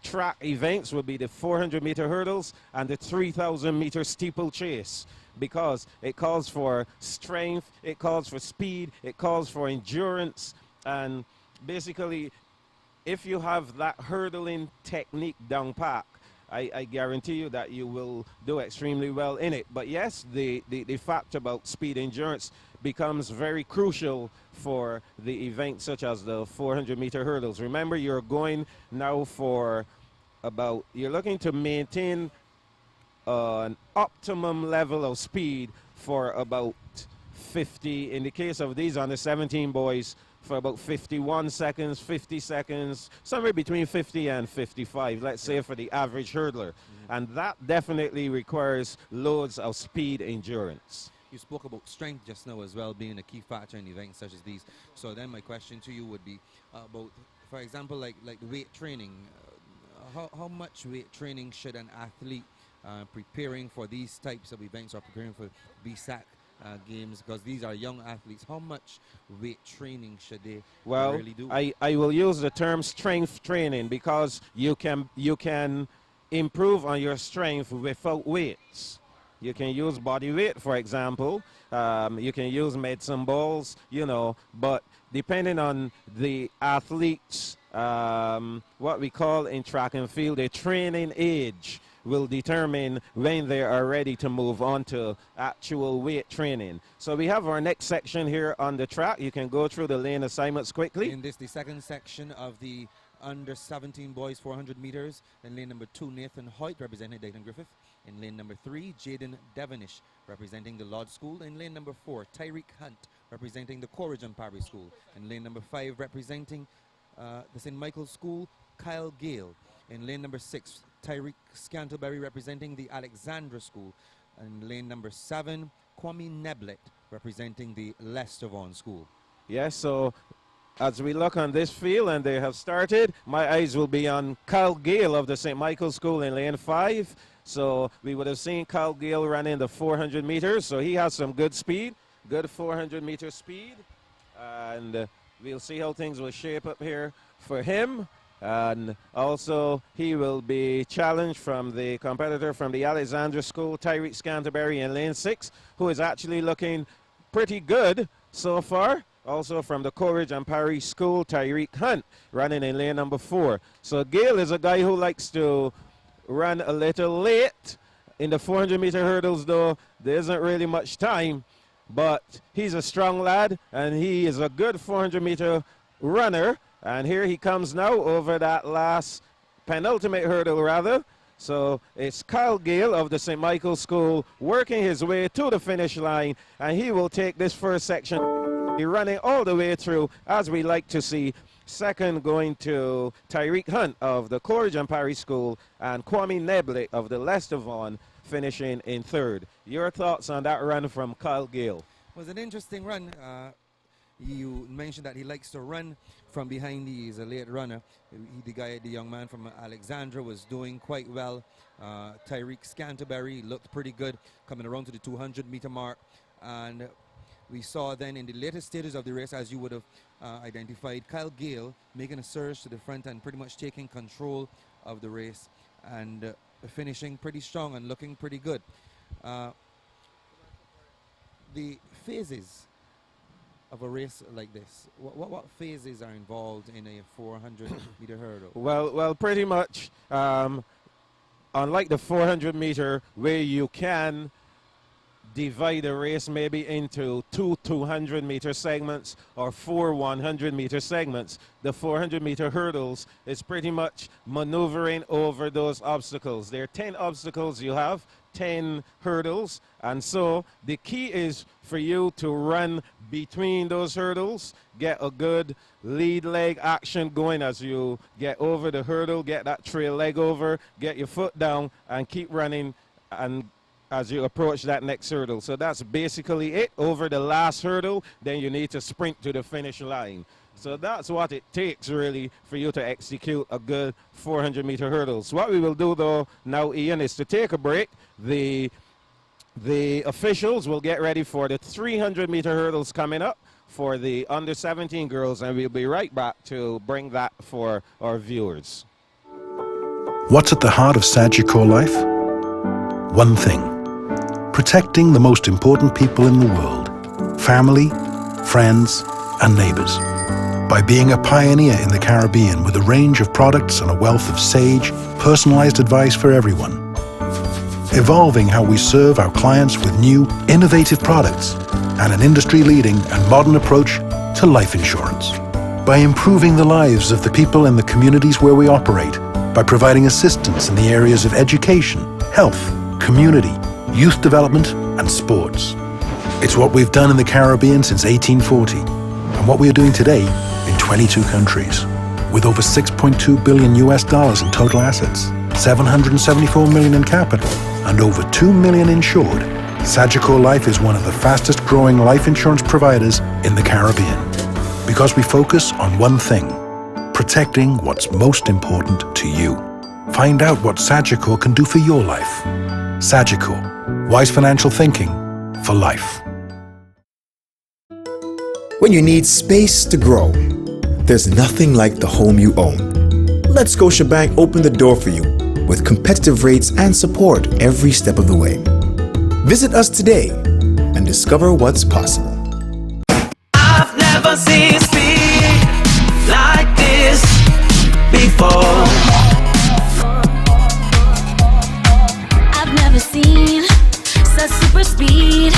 track events would be the 400-meter hurdles and the 3,000-meter steeplechase, because it calls for strength, it calls for speed, it calls for endurance, and basically if you have that hurdling technique down pat, I guarantee you that you will do extremely well in it. But yes, the fact about speed endurance becomes very crucial for the events such as the 400-meter hurdles. Remember, you're going now for you're looking to maintain an optimum level of speed for about 50, in the case of these under 17 boys, for about 51 seconds, 50 seconds, somewhere between 50 and 55, let's say, for the average hurdler. And that definitely requires loads of speed endurance. You spoke about strength just now as well being a key factor in events such as these. So then my question to you would be about, for example, like weight training. How much weight training should an athlete preparing for these types of events or preparing for Bssac games, because these are young athletes, how much weight training should they really do? I will use the term strength training, because you can improve on your strength without weights. You can use body weight, for example. You can use medicine balls, but depending on the athlete's, what we call in track and field, a training age will determine when they are ready to move on to actual weight training. So we have our next section here on the track. You can go through the lane assignments quickly. In this, the second section of the under 17 boys 400 meters. In lane number 2, Nathan Hoyt representing Dayton Griffith. In lane number 3, Jaden Devonish representing the Lodge School. In lane number 4, Tyreek Hunt representing the Coleridge and Parry School. In lane number 5, representing the St. Michael's School, Kyle Gale. In lane number 6, Tyreek Scantlebury representing the Alexandra School. And lane number 7, Kwame Neblet representing the Leicester Vaughan School. Yes, so as we look on this field and they have started, my eyes will be on Kyle Gale of the St. Michael's School in lane 5. So we would have seen Kyle Gale running the 400 meters. So he has some good speed, good 400-meter speed. And we'll see how things will shape up here for him. And also he will be challenged from the competitor from the Alexandra School, Tyreek Scantlebury in lane 6, who is actually looking pretty good so far. Also from the Coleridge and Parry School, Tyreek Hunt running in lane number 4. So Gale is a guy who likes to run a little late. In the 400-meter hurdles, though, there isn't really much time. But he's a strong lad, and he is a good 400-meter runner. And here he comes now over that last penultimate hurdle, rather. So it's Kyle Gale of the St. Michael's School working his way to the finish line, and he will take this first section, running all the way through, as we like to see. Second going to Tyreek Hunt of the Coleridge and Parry School, and Kwame Neblet of the Leicester Vaughan finishing in third. Your thoughts on that run from Kyle Gale? It was an interesting run. You mentioned that he likes to run from behind. He's a late runner. The young man from Alexandra was doing quite well. Tyreek Scantlebury looked pretty good coming around to the 200-meter mark. And we saw then in the later stages of the race, as you would have identified, Kyle Gale making a surge to the front and pretty much taking control of the race and finishing pretty strong and looking pretty good. The phases of a race like this, what phases are involved in a 400-meter hurdle? Well, pretty much, unlike the 400-meter, where you can divide a race maybe into 2 200-meter segments or 4 100-meter segments, the 400-meter hurdles is pretty much maneuvering over those obstacles. There are 10 obstacles you have, 10 hurdles, and so the key is for you to run between those hurdles, get a good lead leg action going as you get over the hurdle, get that trail leg over, get your foot down, and keep running and as you approach that next hurdle. So that's basically it. Over the last hurdle, then you need to sprint to the finish line. So that's what it takes really for you to execute a good 400-meter hurdle. So what we will do though now, Ian, is to take a break. The officials will get ready for the 300-meter hurdles coming up for the under 17 girls, and we'll be right back to bring that for our viewers. What's at the heart of Sagicor life? One thing: protecting the most important people in the world, family, friends, and neighbors. By being a pioneer in the Caribbean with a range of products and a wealth of sage, personalized advice for everyone. Evolving how we serve our clients with new, innovative products and an industry-leading and modern approach to life insurance. By improving the lives of the people in the communities where we operate, by providing assistance in the areas of education, health, community, youth development, and sports. It's what we've done in the Caribbean since 1840, and what we are doing today in 22 countries. With over $6.2 billion in total assets, 774 million in capital, and over 2 million insured, Sagicor Life is one of the fastest growing life insurance providers in the Caribbean. Because we focus on one thing: protecting what's most important to you. Find out what Sagicor can do for your life. Sagicor, wise financial thinking for life. When you need space to grow, there's nothing like the home you own. Let Scotiabank open the door for you with competitive rates and support every step of the way. Visit us today and discover what's possible. I've never seen speed like this before. I've never seen such super speed.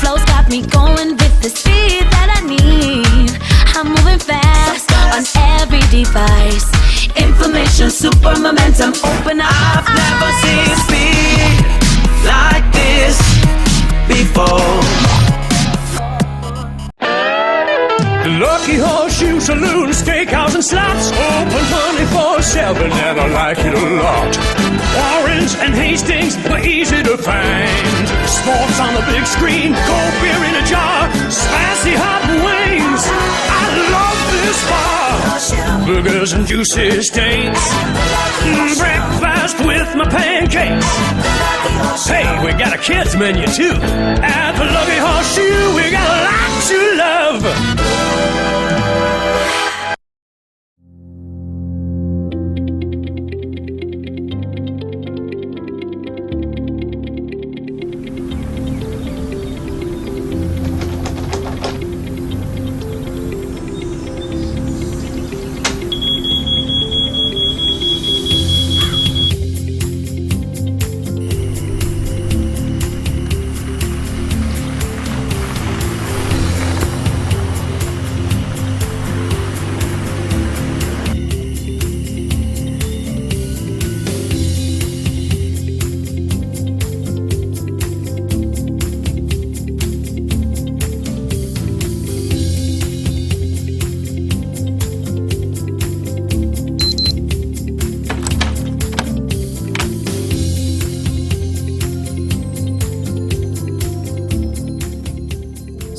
Flow's got me going with the speed that I need. I'm moving fast on every device. Information, super momentum, open up. I've never seen speed like this before. Lucky Horseshoe Saloon, steakhouse and slots, open 24/7 and I like it a lot. Warrens and Hastings were easy to find. Sports on the big screen, cold beer in a jar, spicy hot wings. I love this bar. Burgers and juicy steaks, breakfast with my pancakes. Hey, we got a kids menu too. At the Lucky Horseshoe, we got a lot to love.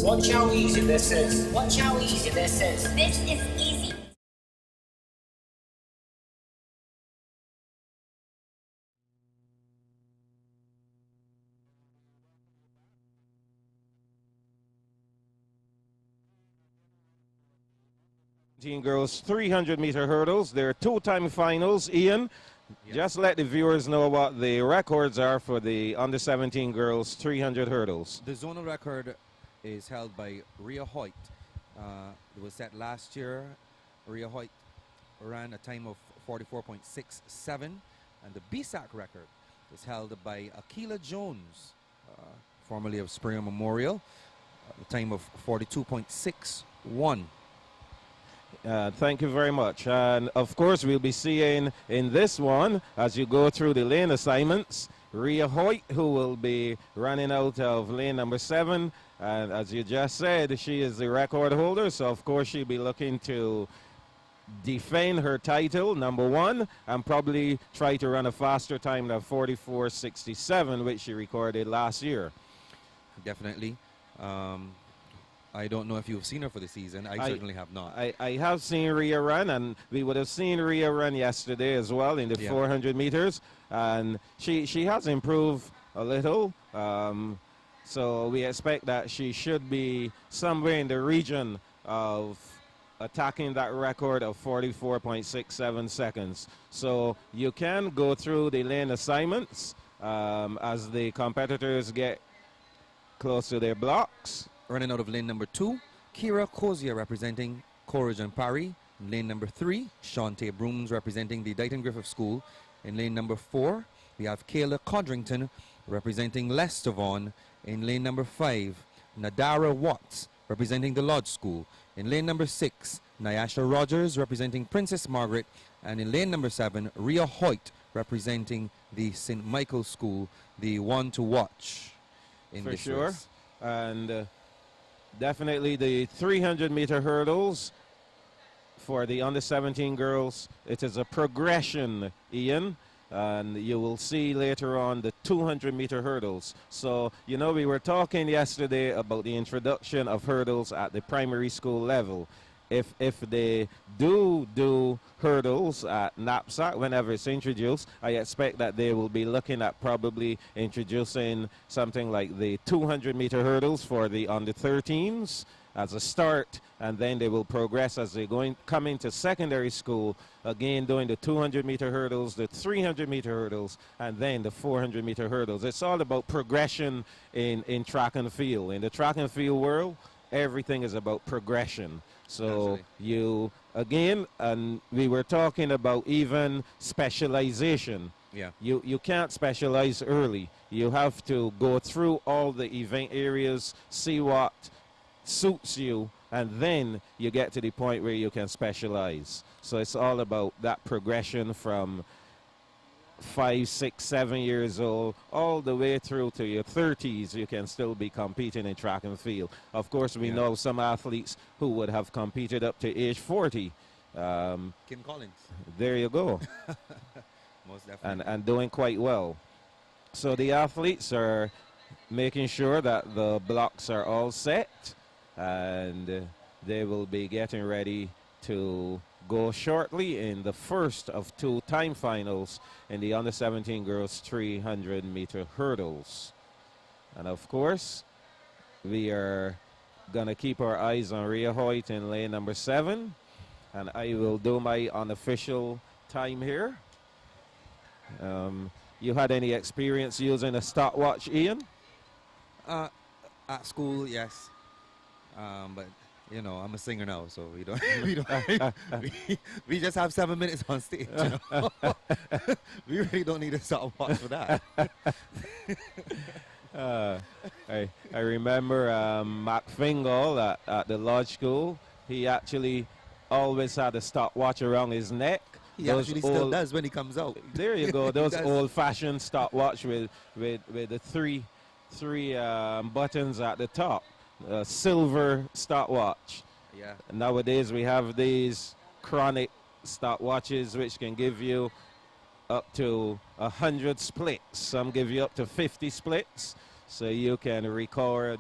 Watch how easy this is. Watch how easy this is. This is easy. Girls 300-meter hurdles. There are two-time finals. Ian, just let the viewers know what the records are for the under 17 girls 300 hurdles. The zonal record is held by Rhea Hoyt. It was set last year. Rhea Hoyt ran a time of 44.67, and the Bssac record is held by Akila Jones, formerly of Springer Memorial, a time of 42.61. Thank you very much. And of course, we'll be seeing in this one, as you go through the lane assignments, Rhea Hoyt, who will be running out of lane number 7, And as you just said, she is the record holder, so of course she'll be looking to defend her title, number one, and probably try to run a faster time than 44.67, which she recorded last year. Definitely. I don't know if you've seen her for the season. I certainly have not. I have seen Rhea run, and we would have seen Rhea run yesterday as well in the 400 meters, and she has improved a little. So we expect that she should be somewhere in the region of attacking that record of 44.67 seconds. So you can go through the lane assignments as the competitors get close to their blocks. Running out of lane number 2, Kira Kozia representing Courage and Parry. Lane number 3, Shantae Brooms representing the Dighton Griffith School. In lane number 4, we have Kayla Codrington representing Leicester Vaughan. In lane number 5, Nadara Watts representing the Lodge School. In lane number 6, Nyasha Rogers representing Princess Margaret. And in lane number 7, Rhea Hoyt representing the St. Michael's School, the one to watch in For this sure. race. And definitely the 300-meter hurdles for the under-17 girls. It is a progression, Ian. And you will see later on the 200-meter hurdles. So, you know, we were talking yesterday about the introduction of hurdles at the primary school level. If they do hurdles at Bssac whenever it's introduced, I expect that they will be looking at probably introducing something like the 200-meter hurdles for the under-13s as a start, and then they will progress as they come into secondary school, again doing the 200-meter hurdles, the 300-meter hurdles, and then the 400-meter hurdles. It's all about progression in track and field. In the track and field world, everything is about progression. So you, again, and we were talking about even specialization. Yeah. You can't specialize early. You have to go through all the event areas, see what suits you, and then you get to the point where you can specialize. So it's all about that progression from 5, 6, 7 years old all the way through to your 30s. You can still be competing in track and field. Of course, we know some athletes who would have competed up to age 40. Kim Collins. There you go. Most definitely. And doing quite well. So the athletes are making sure that the blocks are all set, and they will be getting ready to go shortly in the first of 2 time finals in the under-17 girls 300-meter hurdles. And of course, we are going to keep our eyes on Rhea Hoyt in lane number 7, and I will do my unofficial time here. You had any experience using a stopwatch, Ian? At school, yes. But you know, I'm a singer now, so we don't we just have 7 minutes on stage. You know? We really don't need a stopwatch for that. I remember Mac Fingal at the Lodge School. He actually always had a stopwatch around his neck. He actually still does when he comes out. There you go. Those old-fashioned stopwatch with the three buttons at the top. Silver stopwatch. Yeah. Nowadays we have these chronic stopwatches which can give you up to 100 splits. Some give you up to 50 splits. So you can record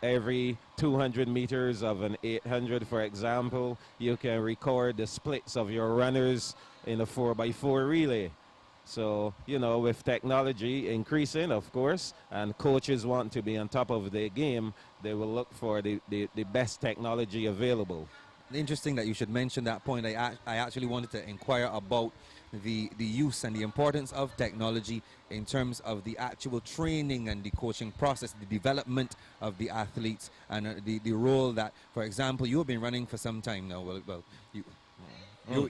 every 200 meters of an 800, for example. You can record the splits of your runners in a 4x4 relay. So, you know, with technology increasing, of course, and coaches want to be on top of their game, they will look for the best technology available. Interesting that you should mention that point. I actually wanted to inquire about the use and the importance of technology in terms of the actual training and the coaching process, the development of the athletes, and the role that, for example, you have been running for some time now.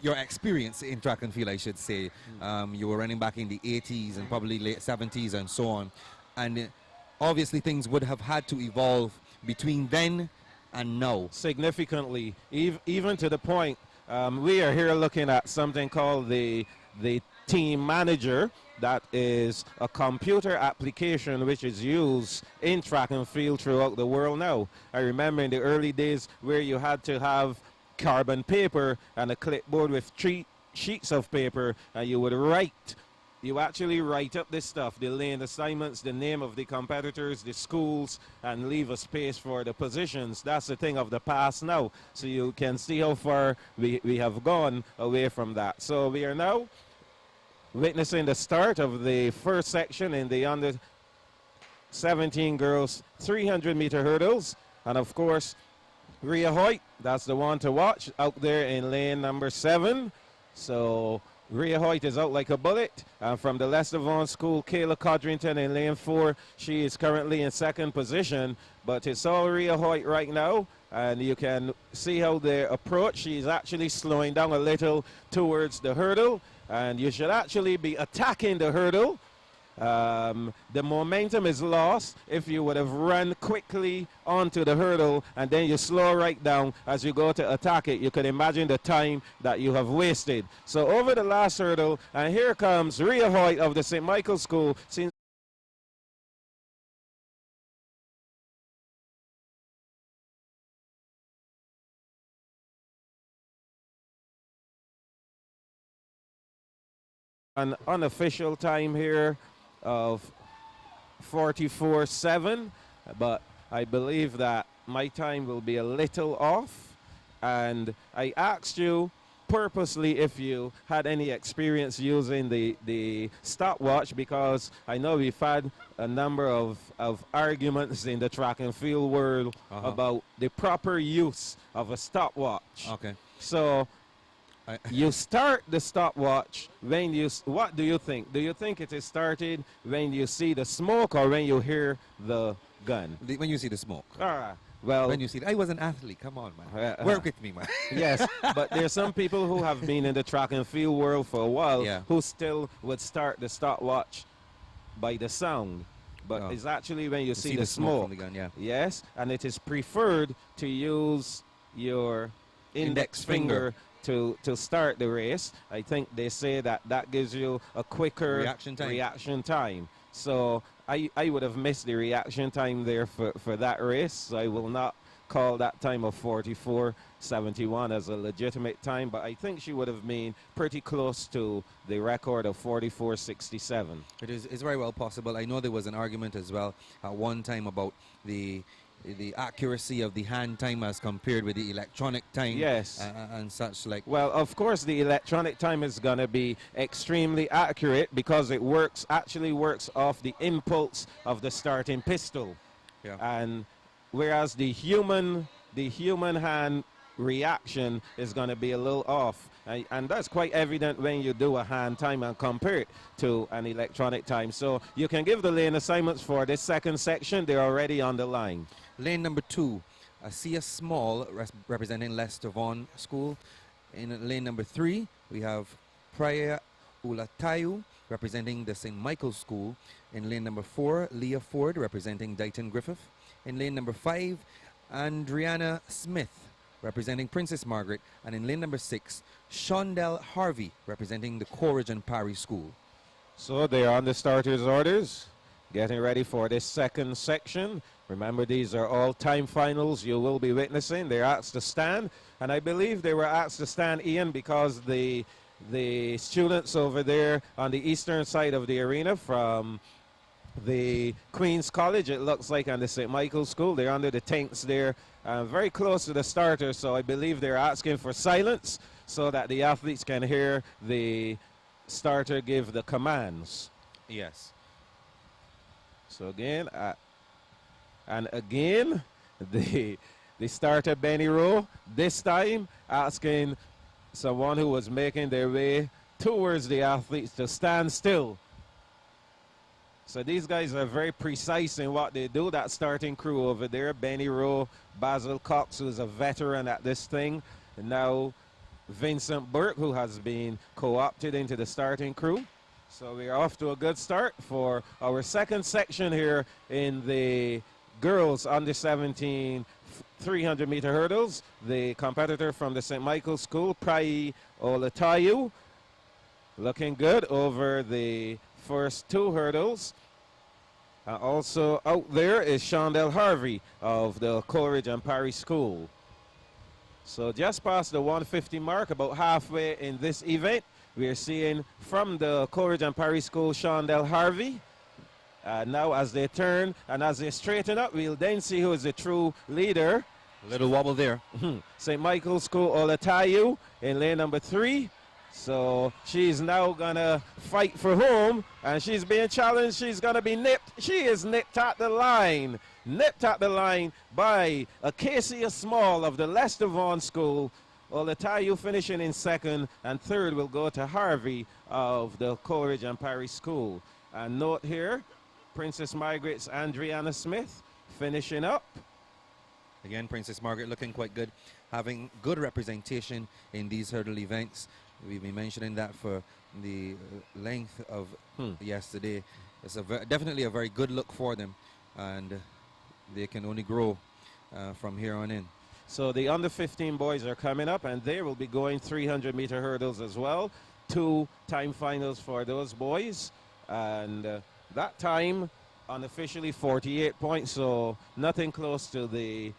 Your experience in track and field, I should say. You were running back in the 80s and probably late 70s and so on. And obviously things would have had to evolve between then and now. Significantly, even to the point, we are here looking at something called the team manager, that is a computer application which is used in track and field throughout the world now. I remember in the early days where you had to have carbon paper and a clipboard with 3 sheets of paper, and you would write. You actually write up this stuff, the lane assignments, the name of the competitors, the schools, and leave a space for the positions. That's the thing of the past now. So you can see how far we have gone away from that. So we are now witnessing the start of the first section in the under 17 girls 300-meter hurdles. And of course, Rhea Hoyt, that's the one to watch out there in lane number 7. So Rhea Hoyt is out like a bullet. From the Lester Vaughan School, Kayla Codrington in lane 4. She is currently in 2nd position, but it's all Rhea Hoyt right now. And you can see how they approach. She's actually slowing down a little towards the hurdle. And you should actually be attacking the hurdle. The momentum is lost if you would have run quickly onto the hurdle and then you slow right down as you go to attack it. You can imagine the time that you have wasted. So over the last hurdle, and here comes Rhea Hoyt of the St. Michael's School. An unofficial time here of 44.7, but I believe that my time will be a little off. And I asked you purposely if you had any experience using the stopwatch, because I know we've had a number of arguments in the track and field world about the proper use of a stopwatch. Okay. So you start the stopwatch when you, what do you think? Do you think it is started when you see the smoke or when you hear the gun? When you see the smoke. All right. Well, when you see, I was an athlete. Come on, man. Work with me, man. Yes, but there's some people who have been in the track and field world for a while who still would start the stopwatch by the sound. But it's actually when you see the smoke. From the gun, Yes, and it is preferred to use your index finger to start the race. I think they say that gives you a quicker reaction time. So I would have missed the reaction time there for that race. So I will not call that time of 44.71 as a legitimate time, but I think she would have been pretty close to the record of 44.67. It's very well possible. I know there was an argument as well at one time about the accuracy of the hand time as compared with the electronic time. Yes. And such like. Well, of course, the electronic time is going to be extremely accurate because it actually works off the impulse of the starting pistol. Yeah. And whereas the human hand reaction is going to be a little off. And that's quite evident when you do a hand time and compare it to an electronic time. So you can give the lane assignments for this second section. They're already on the line. Lane number 2, Sia Small representing Lester Vaughan School. In lane number 3, we have Priya Ulatayu representing the St. Michael's School. In lane number 4, Leah Ford representing Dighton Griffith. In lane number 5, Andriana Smith representing Princess Margaret. And in lane number 6, Shondell Harvey representing the Coleridge and Parry School. So they are on the starters' orders, getting ready for this second section. Remember, these are all time finals you will be witnessing. They're asked to stand, and I believe they were asked to stand, Ian, because the students over there on the eastern side of the arena from the Queen's College, it looks like, and the St. Michael's School, they're under the tanks there, very close to the starter, so I believe they're asking for silence so that the athletes can hear the starter give the commands. Yes. So again, and again, the starter Benny Rowe, this time asking someone who was making their way towards the athletes to stand still. So these guys are very precise in what they do. That starting crew over there, Benny Rowe, Basil Cox, who's a veteran at this thing, and now Vincent Burke, who has been co-opted into the starting crew. So we are off to a good start for our second section here in the girls under 17 300-meter hurdles. The competitor from the St. Michael's School, Priya Ulatayu, looking good over the first 2 hurdles. Also out there is Shondell Harvey of the Coleridge and Parry School. So just past the 150 mark, about halfway in this event, we are seeing from the Coleridge and Parry School, Shondell Harvey. Now as they turn and as they straighten up, we'll then see who is the true leader. A little wobble there. St. Michael's School, Olatayu in lane number 3. So she's now gonna fight for home, and she's being challenged. She's gonna be nipped. She is nipped at the line. Nipped at the line by Acacia Small of the Lester Vaughan School. Olatayu finishing in 2nd, and 3rd will go to Harvey of the Coleridge and Parry School. And note here, Princess Margaret's Andriana Smith finishing up. Again, Princess Margaret looking quite good, having good representation in these hurdle events. We've been mentioning that for the length of yesterday. It's definitely a very good look for them, and they can only grow from here on in. So the under 15 boys are coming up, and they will be going 300-meter hurdles as well. 2 time finals for those boys, and that time unofficially 48 points, so nothing close to the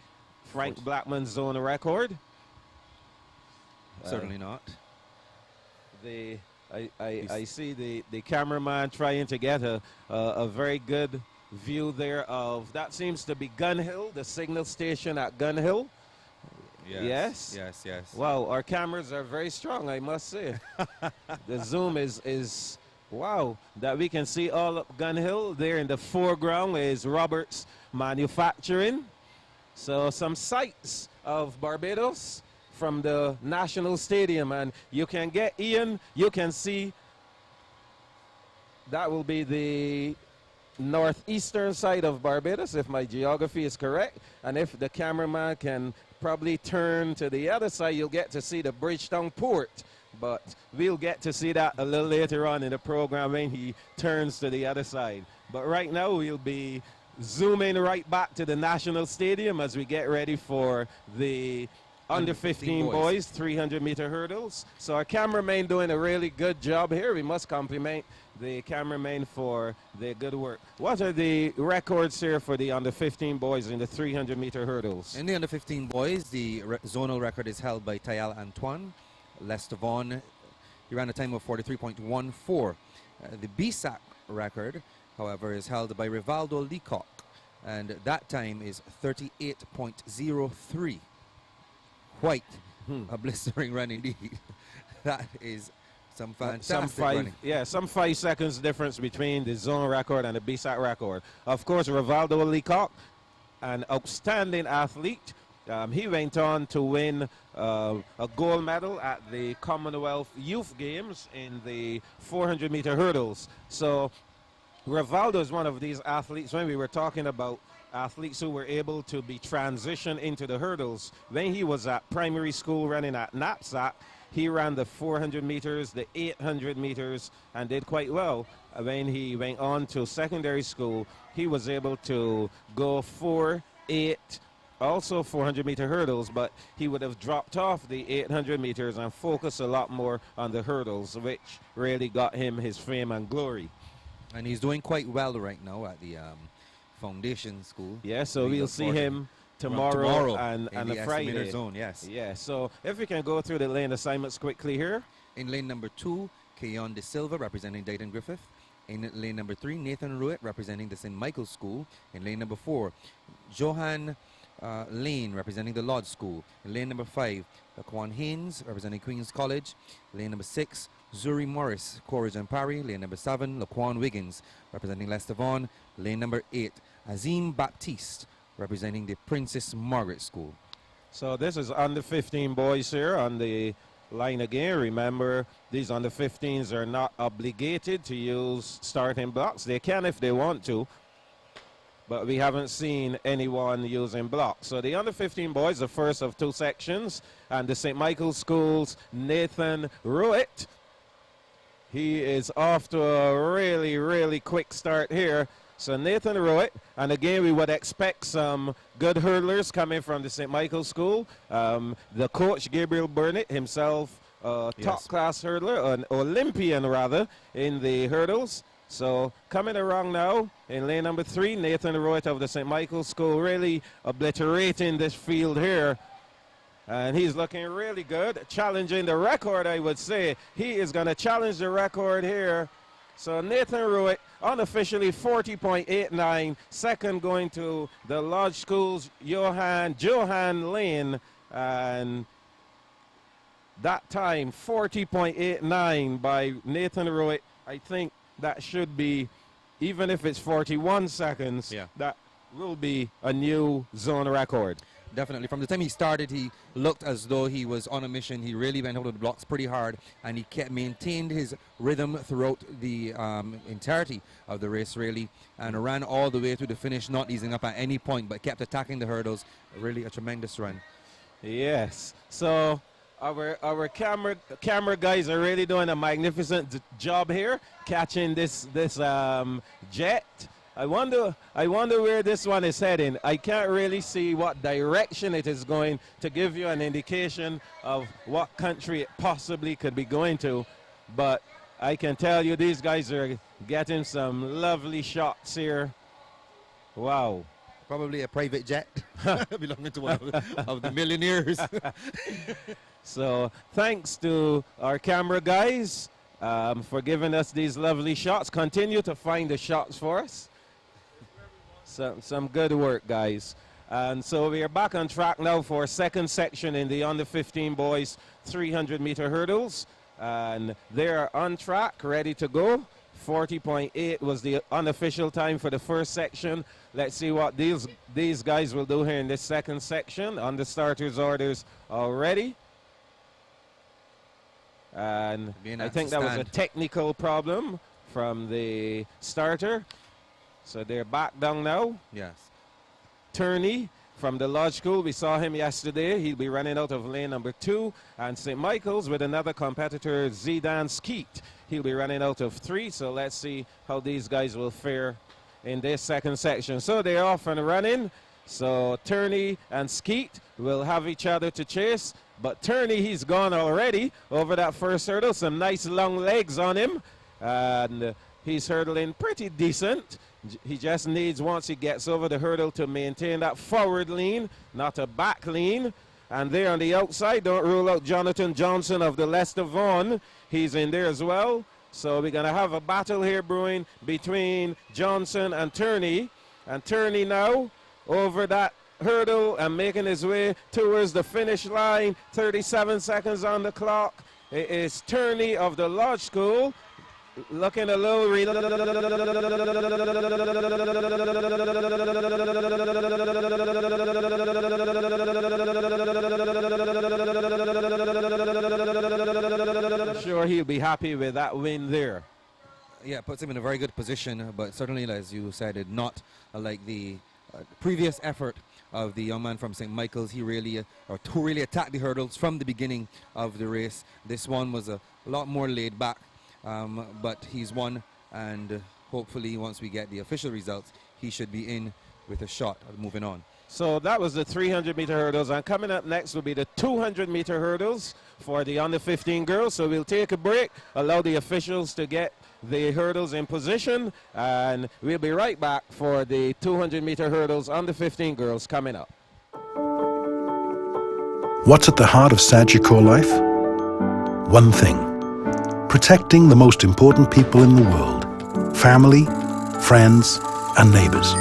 Frank Blackman zone record. Certainly not. I see the cameraman trying to get a very good view there of, that seems to be Gun Hill, the signal station at Gun Hill. Yes. Wow, our cameras are very strong, I must say. The zoom is wow, that we can see all up Gun Hill. There in the foreground is Roberts Manufacturing. So some sights of Barbados from the National Stadium, and you can get, Ian, you can see that will be the northeastern side of Barbados, if my geography is correct. And if the cameraman can probably turn to the other side, you'll get to see the Bridgetown Port. But we'll get to see that a little later on in the program when he turns to the other side. But right now we'll be zooming right back to the National Stadium as we get ready for the under 15 boys 300-meter hurdles. So our cameraman doing a really good job here. We must compliment the cameraman for their good work. What are the records here for the under 15 boys in the 300-meter hurdles? In the under 15 boys, the zonal record is held by Tayal Antoine. Lester Vaughan, he ran a time of 43.14. The Bssac record, however, is held by Rivaldo Leacock, and that time is 38.03. Quite a blistering run indeed. That is some fantastic running. Yeah, some 5 seconds difference between the zone record and the Bssac record. Of course, Rivaldo Leacock, an outstanding athlete. He went on to win a gold medal at the Commonwealth Youth Games in the 400-meter hurdles. So Rivaldo is one of these athletes. When we were talking about athletes who were able to be transitioned into the hurdles, when he was at primary school running at Bssac, he ran the 400 meters, the 800 meters, and did quite well. When he went on to secondary school, he was able to go 4, 8, also 400-meter hurdles, but he would have dropped off the 800 meters and focused a lot more on the hurdles, which really got him his fame and glory. And he's doing quite well right now at the foundation school. Yeah, so we'll see him tomorrow and in the Friday. Zone, yes. Yeah, so if we can go through the lane assignments quickly here. In lane number 2, Keon De Silva representing Dayton Griffith. In lane number 3, Nathan Ruitt representing the St. Michael's School. In lane number 4, Johan Lane representing the Lodge School. In lane number 5, Laquan Haynes representing Queen's College. Lane number 6, Zuri Morris, Coleridge and Parry. Lane number 7, Laquan Wiggins representing Lester Vaughan. Lane number 8, Azim Baptiste representing the Princess Margaret School. So this is under 15 boys here on the line again. Remember, these under 15s are not obligated to use starting blocks. They can if they want to, but we haven't seen anyone using blocks. So the under 15 boys, the first of 2 sections, and the St. Michael's School's Nathan Ruitt. He is off to a really, really quick start here. So Nathan Ruitt, and again we would expect some good hurdlers coming from the St. Michael's School. The coach, Gabriel Burnett, himself top class hurdler, an Olympian rather, in the hurdles. So coming around now in lane number 3, Nathan Roit of the St. Michael's School really obliterating this field here. And he's looking really good, challenging the record, I would say. He is going to challenge the record here. So Nathan Roit, unofficially 40.89, second going to the Lodge School's Johan Lane, and that time 40.89 by Nathan Roit. I think that should be, even if it's 41 seconds, that will be a new zone record. Definitely. From the time he started, he looked as though he was on a mission. He really went out of the blocks pretty hard, and he maintained his rhythm throughout the entirety of the race, really, and ran all the way to the finish, not easing up at any point, but kept attacking the hurdles. Really a tremendous run. Yes. So our camera guys are really doing a magnificent job here, catching this jet. I wonder where this one is heading. I can't really see what direction it is going, to give you an indication of what country it possibly could be going to. But I can tell you these guys are getting some lovely shots here. Wow. Probably a private jet belonging to one of the millionaires. So thanks to our camera guys for giving us these lovely shots. Continue to find the shots for us. Some good work, guys. And so we are back on track now for a second section in the under 15 boys 300-meter hurdles. And they're on track, ready to go. 40.8 was the unofficial time for the first section. Let's see what these guys will do here in this second section. On the starters' orders already. And I think that was a technical problem from the starter. So they're back down now. Yes. Turney from the Lodge School, we saw him yesterday. He'll be running out of lane number 2. And St. Michael's with another competitor, Zidane Skeet. He'll be running out of 3. So let's see how these guys will fare in this second section. So they're off and running. So Turney and Skeet will have each other to chase. But Turney, he's gone already over that first hurdle. Some nice long legs on him. And he's hurdling pretty decent. He just needs, once he gets over the hurdle, to maintain that forward lean, not a back lean. And there on the outside, don't rule out Jonathan Johnson of the Leicester Vaughan. He's in there as well. So we're going to have a battle here brewing between Johnson and Turney. And Turney now over that hurdle and making his way towards the finish line. 37 seconds on the clock. It is Turney of the Lodge School. Looking a little sure he'll be happy with that win there. Yeah, puts him in a very good position, but certainly, as you said, it not like the previous effort of the young man from St. Michael's. He really attacked the hurdles from the beginning of the race. This one was a lot more laid back. But he's won, and hopefully once we get the official results, he should be in with a shot of moving on. So that was the 300-meter hurdles, and coming up next will be the 200-meter hurdles for the under 15 girls. So we'll take a break, allow the officials to get the hurdles in position, and we'll be right back for the 200-meter hurdles under 15 girls coming up. What's at the heart of Sagicor life? One thing. Protecting the most important people in the world, family, friends, and neighbors.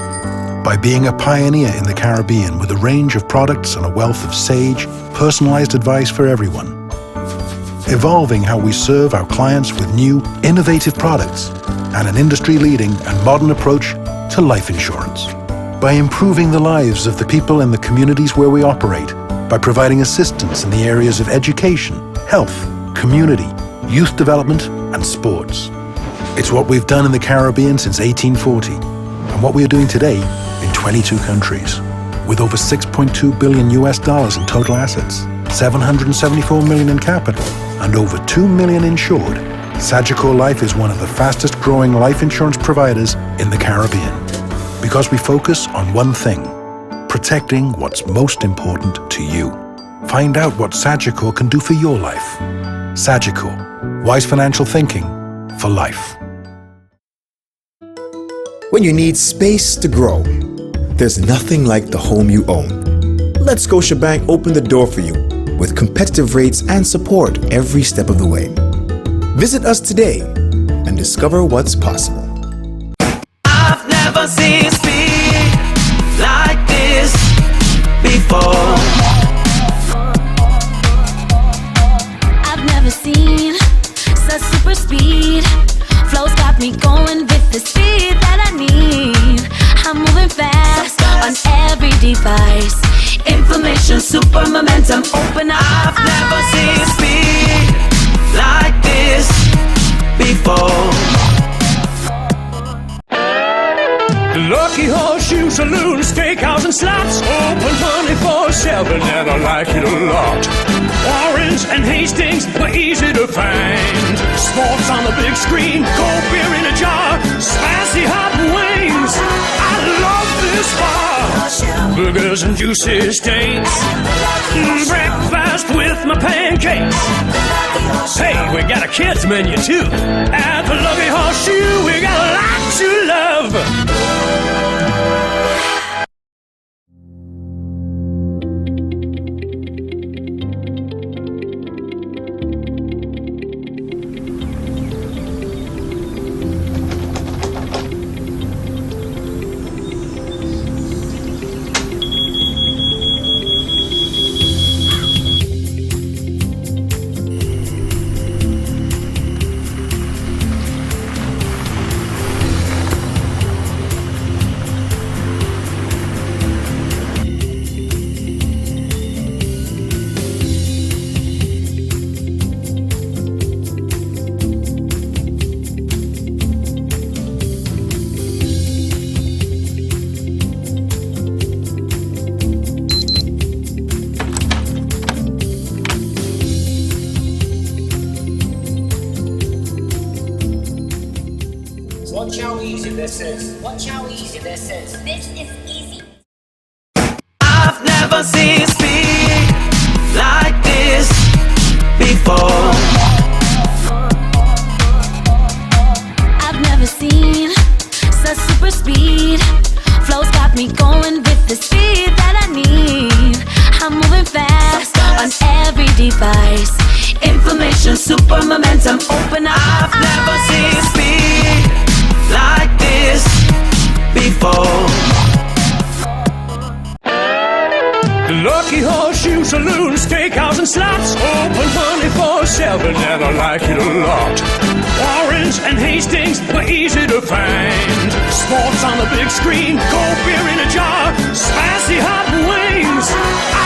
By being a pioneer in the Caribbean with a range of products and a wealth of sage, personalized advice for everyone. Evolving how we serve our clients with new, innovative products and an industry-leading and modern approach to life insurance. By improving the lives of the people in the communities where we operate, by providing assistance in the areas of education, health, community, youth development, and sports. It's what we've done in the Caribbean since 1840, and what we are doing today in 22 countries. With over $6.2 billion in total assets, $774 million in capital, and over 2 million insured, Sagicor Life is one of the fastest growing life insurance providers in the Caribbean. Because we focus on one thing, protecting what's most important to you. Find out what Sagicor can do for your life. Sagicor, wise financial thinking for life. When you need space to grow, there's nothing like the home you own. Let Scotiabank open the door for you with competitive rates and support every step of the way. Visit us today and discover what's possible. I've never seen speed like this before. I've never seen such super speed. Flow's got me going with the speed that I need. I'm moving fast on every device. Information, super momentum, open up. I've never seen speed like this before. Lucky Horseshoe Saloon, steakhouse and slots, open 24/7 and I like it a lot. Orange and Hastings were easy to find. Sports on the big screen, cold beer in a jar, spicy hot wings. I love this bar. Burgers and juicy steaks, breakfast with my pancakes. Hey, we got a kids menu too. At the Lucky Horseshoe, we got a lot to love. Watch how easy this is. Watch how easy this is. This is easy. I've never seen speed like this before. I've never seen such super speed. Flow's got me going with the speed that I need. I'm moving fast on every device. Information, super momentum, open up. I've never seen speed like this before. Lucky Horseshoe Saloon, steakhouse and slots, open 24/7 and I like it a lot. Orange and Hastings were easy to find. Sports on the big screen, cold beer in a jar, spicy hot wings.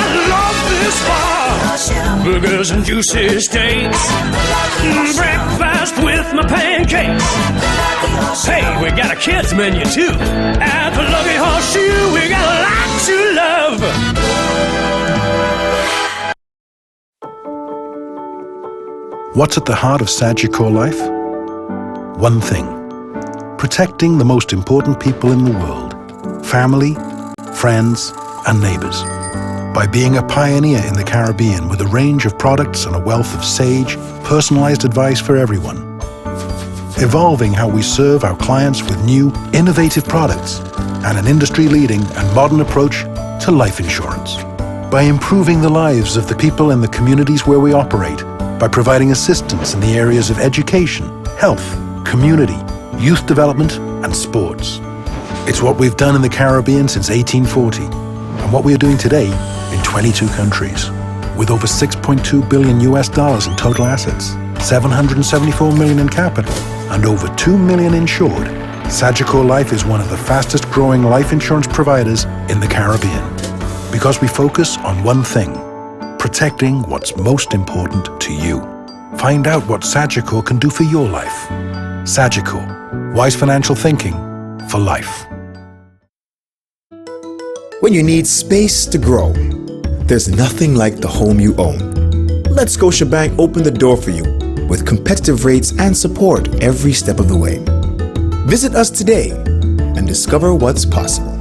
I love this bar. Burgers and juicy steaks, breakfast with my pancakes. Hey, we got a kids menu too. At the Lucky Horseshoe, we got a lot to love. What's at the heart of Sagicor Life? One thing: protecting the most important people in the world, family, friends, and neighbors. By being a pioneer in the Caribbean with a range of products and a wealth of sage, personalized advice for everyone. Evolving how we serve our clients with new, innovative products and an industry-leading and modern approach to life insurance. By improving the lives of the people in the communities where we operate, by providing assistance in the areas of education, health, community, youth development, and sports. It's what we've done in the Caribbean since 1840, and what we are doing today in 22 countries. With over $6.2 billion in total assets, 774 million in capital, and over 2 million insured, Sagicor Life is one of the fastest growing life insurance providers in the Caribbean. Because we focus on one thing: protecting what's most important to you. Find out what Sagicor can do for your life. Sagicor, wise financial thinking for life. When you need space to grow, there's nothing like the home you own. Let Scotiabank open the door for you with competitive rates and support every step of the way. Visit us today and discover what's possible.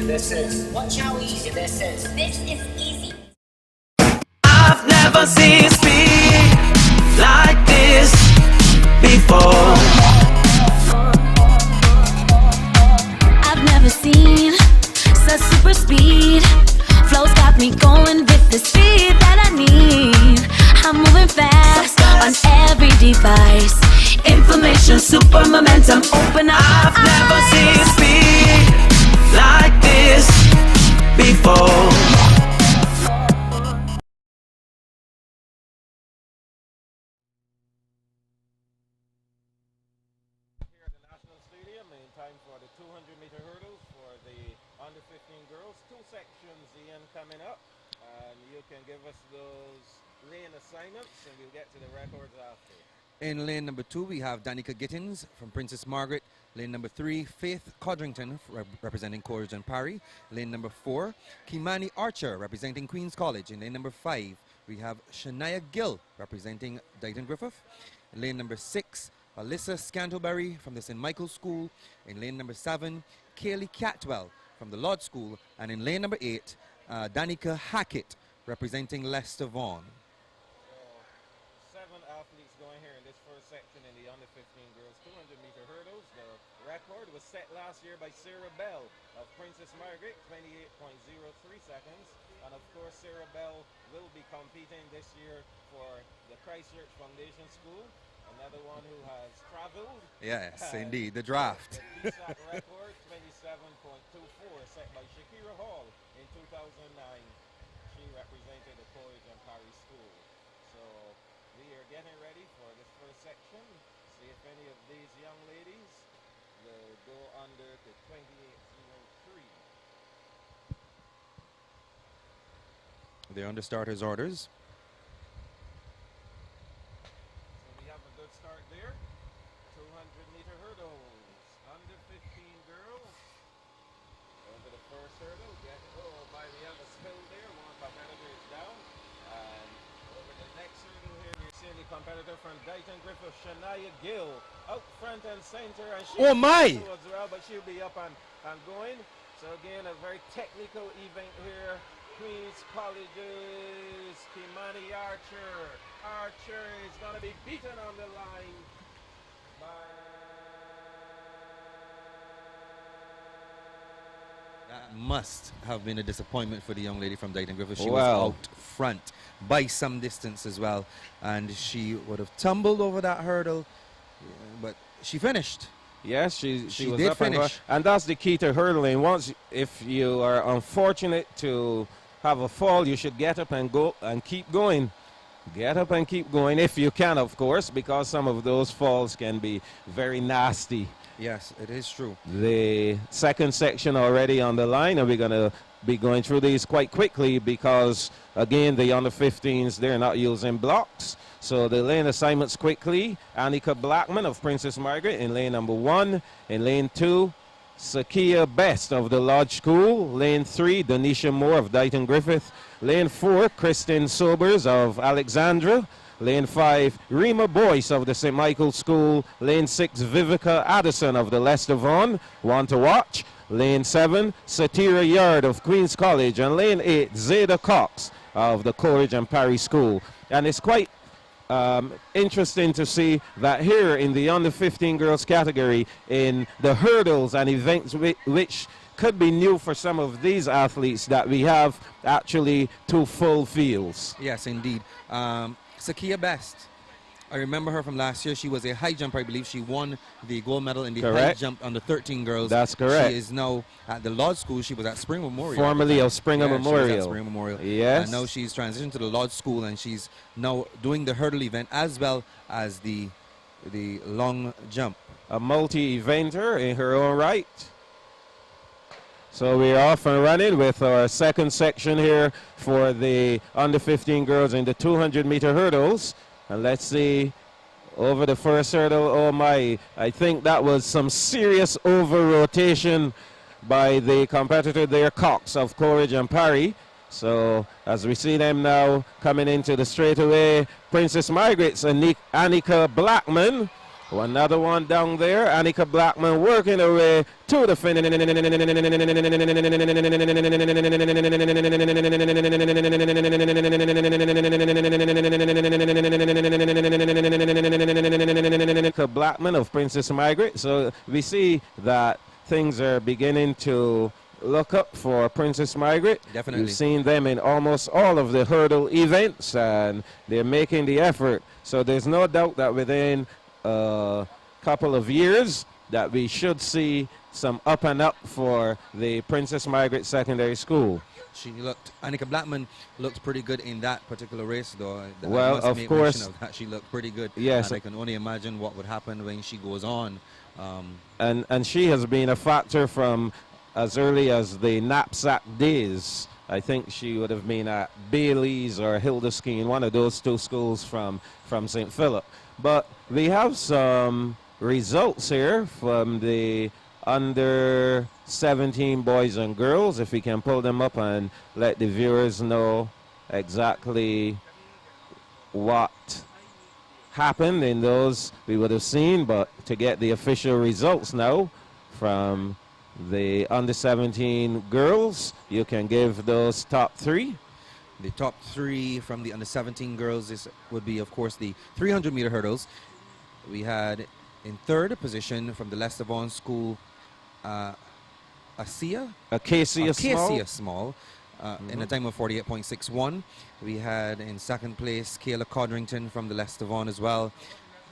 this is. Watch how easy this is. This is easy. I've never seen speed like this before. I've never seen such super speed. Flow's got me going with the speed that I need. I'm moving fast on every device. Information, super momentum, open up. I've never seen speed like this before. Here at the National Stadium in time for the 200-meter hurdles for the under 15 girls. Two sections, Ian, coming up. And you can give us those lane assignments and we'll get to the records after. In lane number 2, we have Danica Gittins from Princess Margaret. Lane number 3, Faith Codrington representing Coleridge and Parry. Lane number 4, Kimani Archer representing Queen's College. In lane number 5, we have Shania Gill representing Dighton Griffith. In lane number 6, Alyssa Scantlebury from the St. Michael's School. In lane number 7, Kaylee Catwell from the Lodge School. And in lane number 8, Danica Hackett representing Leicester Vaughan. So 7 athletes going here in this first section in the under 15 girls 200-meter hurdles. The record was set last year by Sarah Bell of Princess Margaret, 28.03 seconds. And of course, Sarah Bell will be competing this year for the Christchurch Foundation School. Another one who has traveled. Yes, indeed, the draft. The Bssac record, 27.24, set by Shakira Hall in 2009. She represented the Coleridge and Parry School. So we are getting ready for this first section. See if any of these young ladies will go under the 28.03. They're under starters' orders. So we have a good start there. 200-meter hurdles. Under 15 girls. Over the first hurdle. We have a spill there. One competitor is down. And over the next hurdle here, we're seeing the competitor from Dighton Griffith, Shania Gill, out front and center. And she Oh my! as well, but she'll be up and going. So again, a very technical event here. Queen's College's Kimani Archer. Archer is going to be beaten on the line by... That must have been a disappointment for the young lady from Dighton Griffith. She Wow. was out front by some distance as well, and she would have tumbled over that hurdle, but she finished. Yes, she was did up and going. finish. And that's the key to hurdling. Once, if you are unfortunate to have a fall, you should get up and go and keep going. Get up and keep going if you can, of course, because some of those falls can be very nasty. Yes, it is true. The second section already on the line, and we're going to be going through these quite quickly because, again, the under 15s, they're not using blocks. So the lane assignments quickly. Annika Blackman of Princess Margaret in lane number 1. In lane 2, Sakia Best of the Lodge School. Lane 3, Denisha Moore of Dighton Griffith. Lane 4, Kristen Sobers of Alexandra. Lane 5, Rima Boyce of the St. Michael's School. Lane 6, Vivica Addison of the Leicester Vaughan. One to watch. Lane 7, Satira Yard of Queen's College. And lane 8, Zeta Cox of the Coleridge and Parry School. And it's quite interesting to see that here in the under 15 girls category, in the hurdles and events which could be new for some of these athletes, that we have actually 2 full fields. Yes, indeed. Sakia Best, I remember her from last year. She was a high jumper, I believe. She won the gold medal in the high jump under 13 girls. That's correct. She is now at the Lodge School. She was at Spring Memorial. Formerly of Springer Memorial. She was at Spring Memorial. Yes. And now she's transitioned to the Lodge School, and she's now doing the hurdle event as well as the long jump. A multi-eventer in her own right. So we're off and running with our second section here for the under 15 girls in the 200-meter hurdles. And let's see, over the first hurdle, oh my, I think that was some serious over-rotation by the competitor there, Cox of Coleridge and Parry. So as we see them now coming into the straightaway, Princess Margaret's Annika Blackman Another one down there. Annika Blackman working her way to the finish. Annika Blackman of Princess Margaret. So we see that things are beginning to look up for Princess Margaret. Definitely. You've seen them in almost all of the hurdle events, and they're making the effort. So there's no doubt that within a couple of years that we should see some up and up for the Princess Margaret Secondary School. Annika Blackman looked pretty good in that particular race, though. Well, I must of make course. mention of that. She looked pretty good. Yes. And I can only imagine what would happen when she goes on. And she has been a factor from as early as the knapsack days. I think she would have been at Bailey's or Hildeskeen, one of those two schools from St. Philip. But we have some results here from the under 17 boys and girls, if we can pull them up and let the viewers know exactly what happened in those we would have seen. But to get the official results now from the under 17 girls, you can give those top three. The top three from the under 17 girls would be, of course, the 300 meter hurdles. We had in third position from the Leicester Vaughan School, Acacia Small, in a time of 48.61. We had in second place Kayla Codrington from the Leicester Vaughan as well,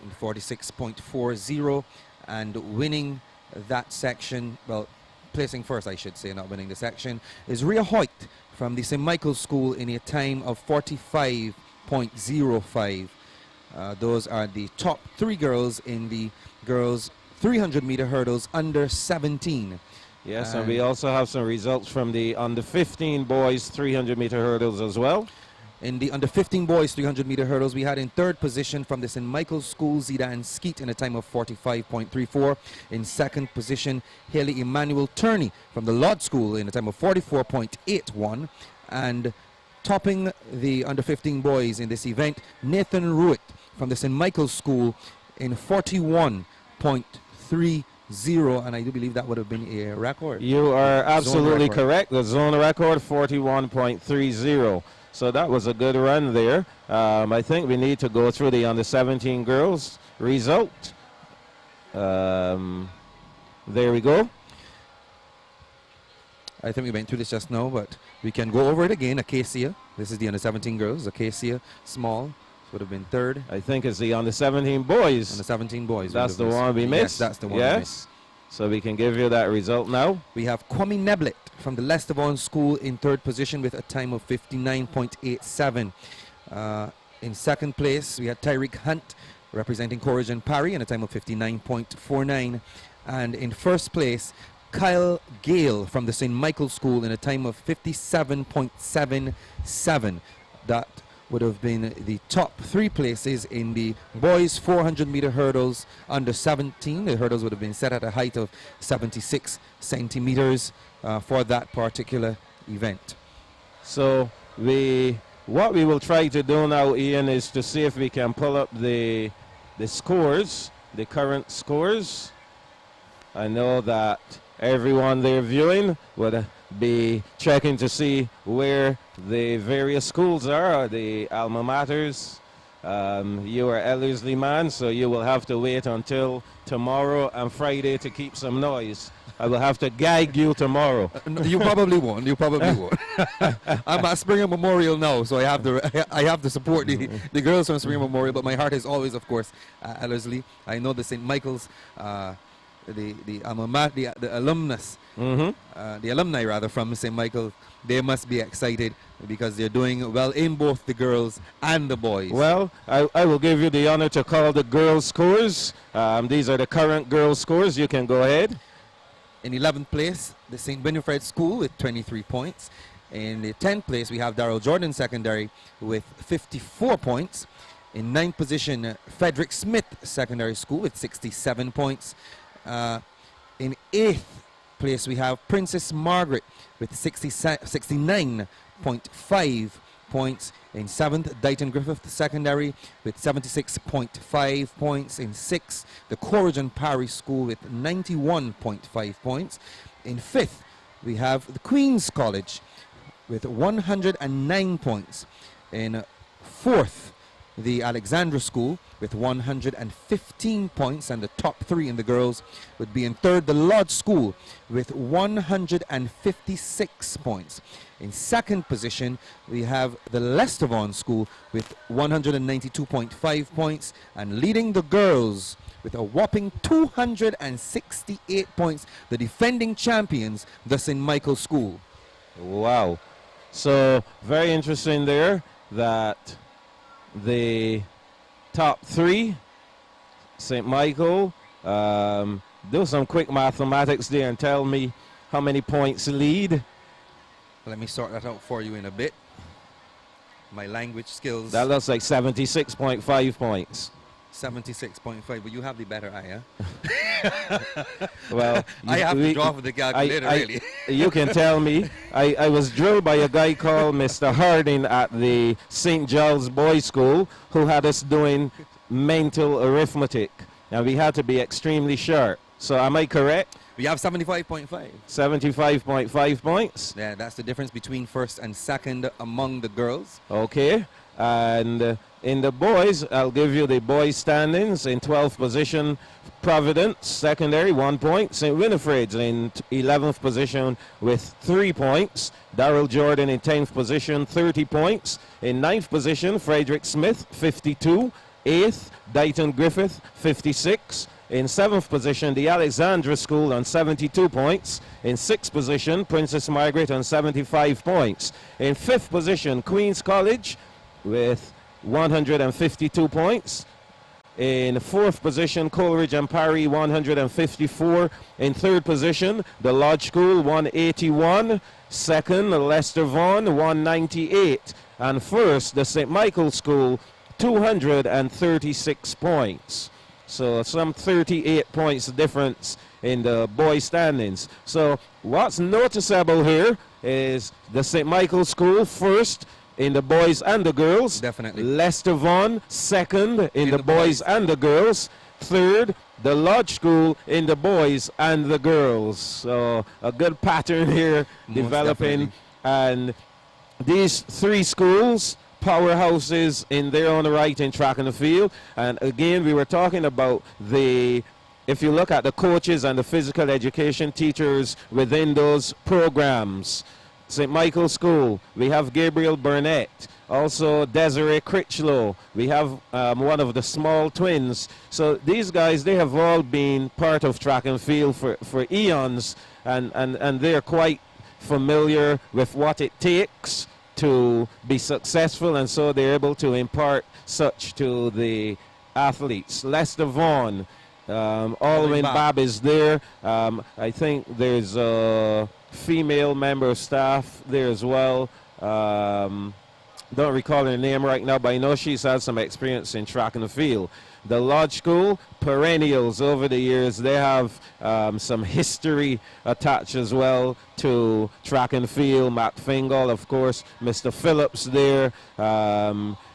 in 46.40, and winning that section, well, placing first, I should say, not winning the section, is Rhea Hoyt from the St. Michael's School in a time of 45.05. Those are the top three girls in the girls 300 meter hurdles under 17. Yes, and we also have some results from the under 15 boys 300 meter hurdles as well. In the under 15 boys 300 meter hurdles, we had in third position from the St. Michael's School, Zida and Skeet in a time of 45.34. In second position, Haley Emmanuel Turney from the Lod School in a time of 44.81. And topping the under 15 boys in this event, Nathan Ruitt from the St. Michael's School in 41.30. And I do believe that would have been a record. You are absolutely correct. The zone record, 41.30. So that was a good run there. I think we need to go through the under 17 girls result. There we go. I think we went through this just now, but we can go over it again. Acacia, this is the under 17 girls. Acacia Small would have been third. I think it's the under 17 boys. Under 17 boys. That's the one we missed. Yes, that's the one we missed. So we can give you that result now. We have Kwame Neblett from the Leicester Vaughan School in third position with a time of 59.87. In second place, we had Tyreek Hunt representing Courage and Parry in a time of 59.49. And in first place, Kyle Gale from the St. Michael's School in a time of 57.77. That would have been the top three places in the boys 400 meter hurdles under 17. The hurdles would have been set at a height of 76 centimeters for that particular event. So what we will try to do now, Ian, is to see if we can pull up the scores, the current scores. I know that everyone there viewing would be checking to see where the various schools are, the alma maters. You are Ellerslie man, so you will have to wait until tomorrow and Friday to keep some noise. I will have to gag you tomorrow. No, you probably won't. You probably won't. I'm at Springer Memorial now, so I have to support the girls from Springer Memorial. But my heart is always, of course, Ellerslie. I know the St. Michael's. The alumnus, the alumni rather from St. Michael, they must be excited because they're doing well in both the girls and the boys. Well, I will give you the honor to call the girls' scores. These are the current girls' scores. You can go ahead. In 11th place, the St. Winifred School with 23 points. In the 10th place, we have Darrell Jordan Secondary with 54 points. In 9th position, Frederick Smith Secondary School with 67 points. In 8th place, we have Princess Margaret with 69.5 points. In 7th, Dighton Griffith Secondary with 76.5 points. In 6th, the Courage and Parry School with 91.5 points. In 5th, we have the Queen's College with 109 points. In 4th, the Alexandra School with 115 points, and the top 3 in the girls would be in 3rd, the Lodge School with 156 points. In 2nd position, we have the Leicester Vaughan School with 192.5 points, and leading the girls with a whopping 268 points, the defending champions, the St. Michael School. Wow. So very interesting there that the top 3, St. Michael, do some quick mathematics there and tell me how many points lead. Let me sort that out for you in a bit. My language skills. That looks like 76.5 points. 76.5, but you have the better eye, huh? Well, I have to draw for the calculator, really. You can tell me. I was drilled by a guy called Mr. Harding at the St. Giles Boys School, who had us doing mental arithmetic, and we had to be extremely sharp. So am I correct? We have 75.5. 75.5 points. Yeah, that's the difference between 1st and 2nd among the girls. Okay. And in the boys, I'll give you the boys standings. In 12th position, Providence Secondary, 1 point. St. Winifred's in 11th position with 3 points. Darrell Jordan in 10th position, 30 points. In 9th position, Frederick Smith, 52. 8th, Dighton Griffith, 56. In 7th position, the Alexandra School on 72 points. In 6th position, Princess Margaret on 75 points. In 5th position, Queen's College with 152 points. In 4th position, Coleridge and Parry, 154. In 3rd position, the Lodge School, 181. 2nd, Leicester Vaughan, 198. And 1st, the St. Michael School, 236 points. So some 38 points difference in the boys' standings. So what's noticeable here is the St. Michael School first in the boys and the girls. Definitely. Leicester Vaughan second in the boys and the girls. Third, the Lodge School in the boys and the girls. So a good pattern here developing. And these 3 schools, powerhouses in their own right in track and the field. And again, we were talking about if you look at the coaches and the physical education teachers within those programs. St. Michael School, we have Gabriel Burnett, also Desiree Critchlow. We have one of the small twins. So these guys, they have all been part of track and field for eons, and they're quite familiar with what it takes to be successful, and so they're able to impart such to the athletes. Leicester Vaughan, Alwyn Babb is there. I think there's a female member of staff there as well. Don't recall her name right now, but I know she's had some experience in track and the field. The Lodge School, perennials over the years. They have some history attached as well to track and field. Mac Fingal, of course, Mr. Phillips there,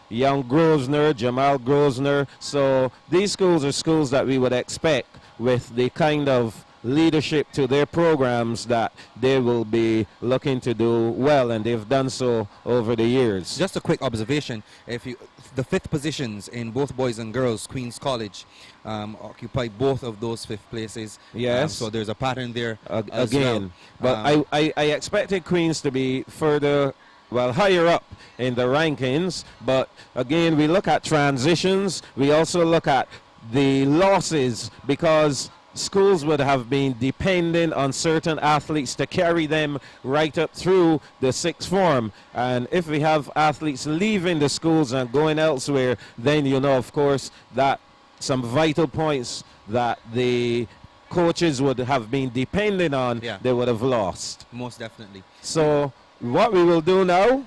young Grosvenor, Jamal Grosvenor. So these schools are schools that we would expect with the kind of leadership to their programs that they will be looking to do well, and they've done so over the years. Just a quick observation, the 5th positions in both boys and girls, Queen's College occupy both of those 5th places. Yes. So there's a pattern there again. Well. But I expected Queens to be further, well, higher up in the rankings. But again, we look at transitions. We also look at the losses, because schools would have been dependent on certain athletes to carry them right up through the 6th form. And if we have athletes leaving the schools and going elsewhere, then you know, of course, that some vital points that the coaches would have been dependent on, they would have lost. Most definitely. So what we will do now,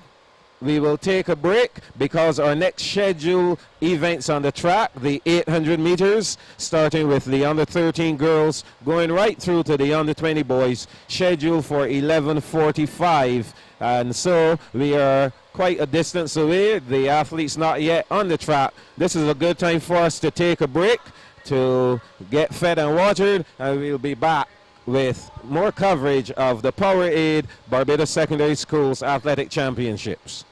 we will take a break, because our next scheduled events on the track, the 800 meters, starting with the under 13 girls, going right through to the under 20 boys, scheduled for 11:45. And so we are quite a distance away. The athlete's not yet on the track. This is a good time for us to take a break, to get fed and watered, and we'll be back with more coverage of the Powerade Barbados Secondary Schools Athletic Championships.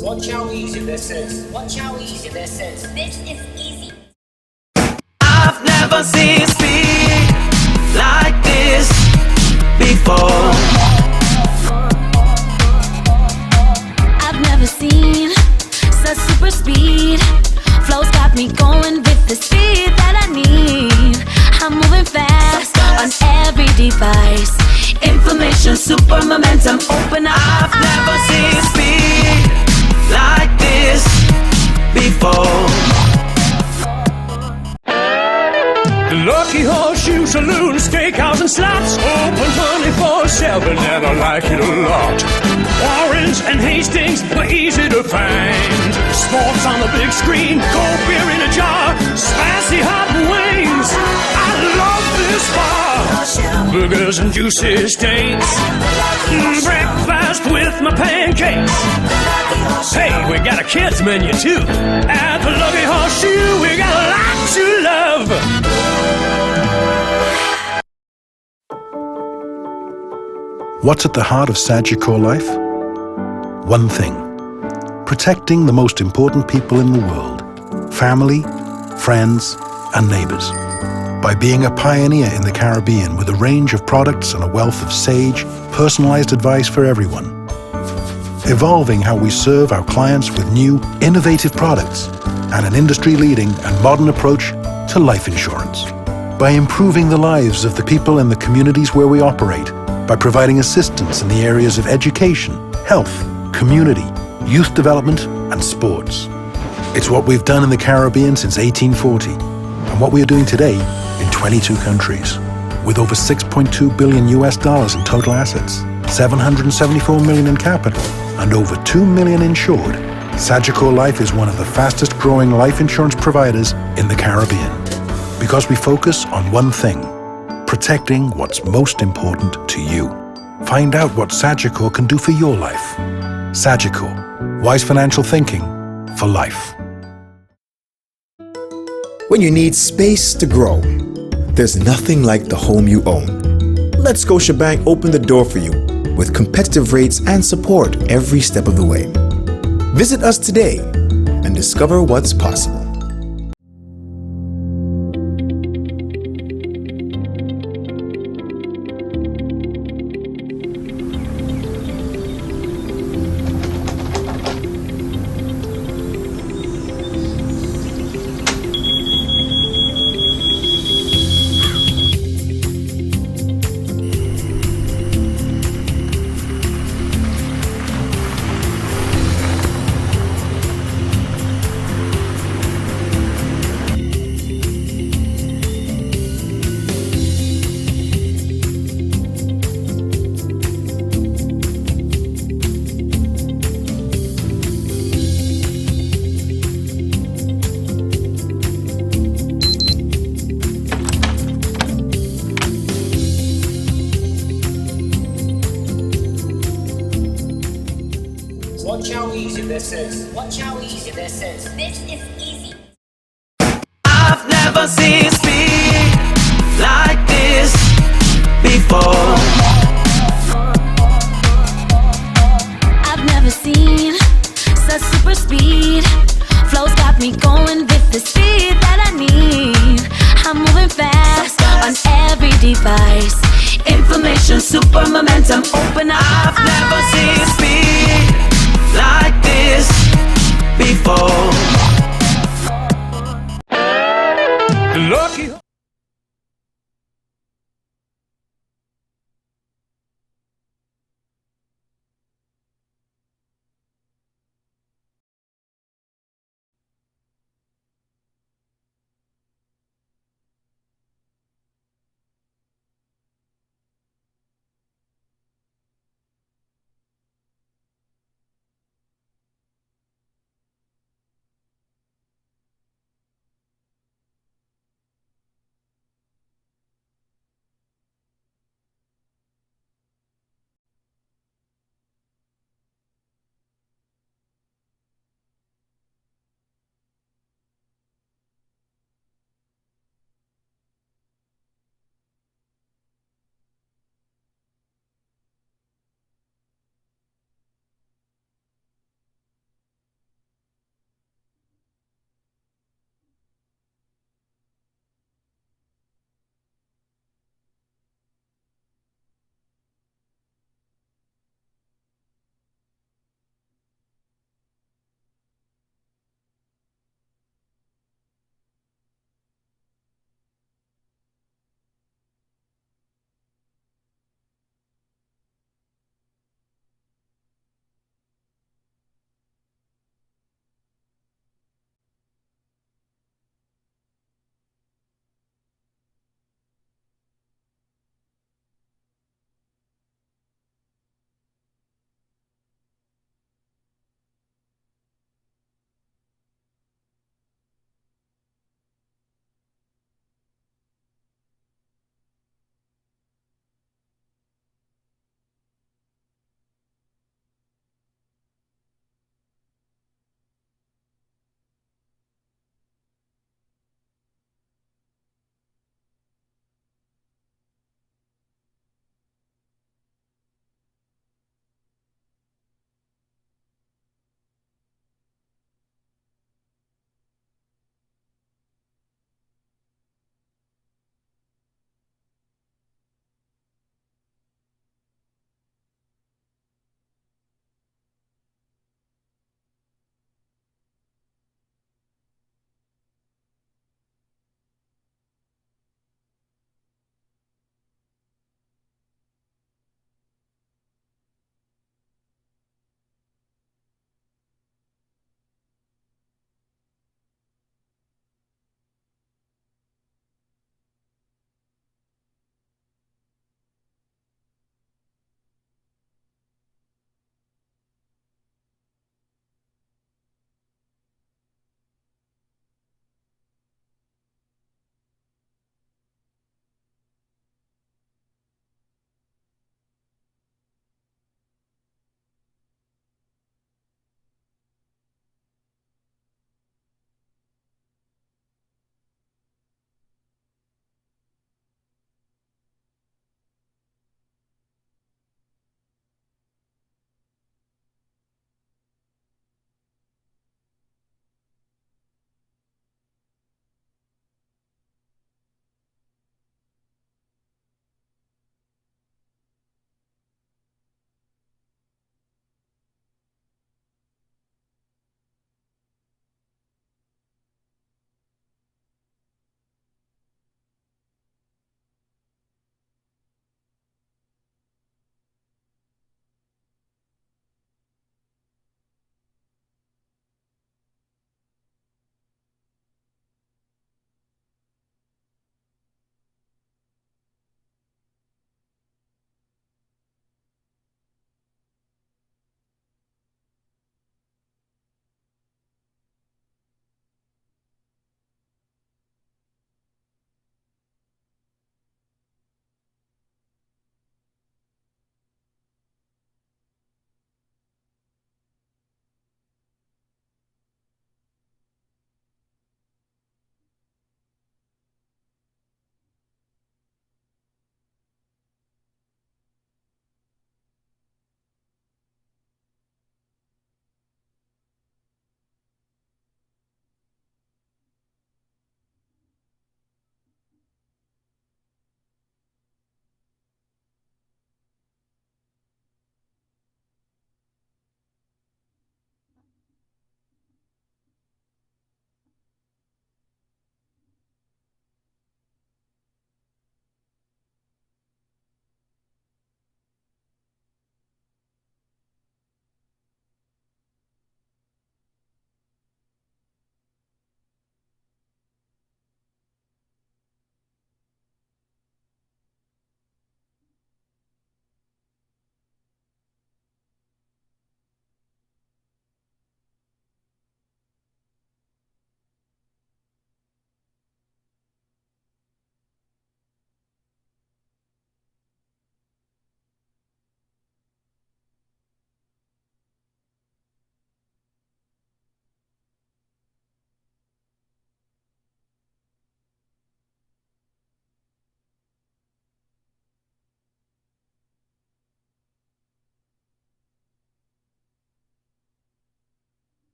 Watch how easy this is. Watch how easy this is. This is easy. I've never seen speed like this before. I've never seen such super speed. Flow's got me going with the speed that I need. I'm moving fast on every device. Information, super momentum, open up. I've never seen speed like this before. Lucky Horseshoe Saloon, Steakhouse and Slots, open 24/7 and I like it a lot. Warrens and Hastings were easy to find. Sports on the big screen, cold beer in a jar, spicy hot wings. I love this bar. Burgers and juicy steaks, breakfast with my pancakes. Hey, we got a kids menu too. At the Lucky Horseshoe, we got a lot to love. What's at the heart of Sagicor life? One thing: protecting the most important people in the world, family, friends, and neighbors. By being a pioneer in the Caribbean with a range of products and a wealth of sage, personalized advice for everyone. Evolving how we serve our clients with new, innovative products and an industry-leading and modern approach to life insurance. By improving the lives of the people in the communities where we operate, by providing assistance in the areas of education, health, community, youth development, and sports. It's what we've done in the Caribbean since 1840, and what we are doing today in 22 countries, with over $6.2 billion in total assets, 774 million in capital, and over 2 million insured. Sagicor Life is one of the fastest growing life insurance providers in the Caribbean, because we focus on one thing: protecting what's most important to you. Find out what Sagicor can do for your life. Sagicor, wise financial thinking for life. When you need space to grow, there's nothing like the home you own. Let Scotiabank open the door for you with competitive rates and support every step of the way. Visit us today and discover what's possible. Watch how easy this is. Watch how easy this is. This is easy. I've never seen speed like this before. I've never seen such super speed. Flow's got me going with the speed that I need.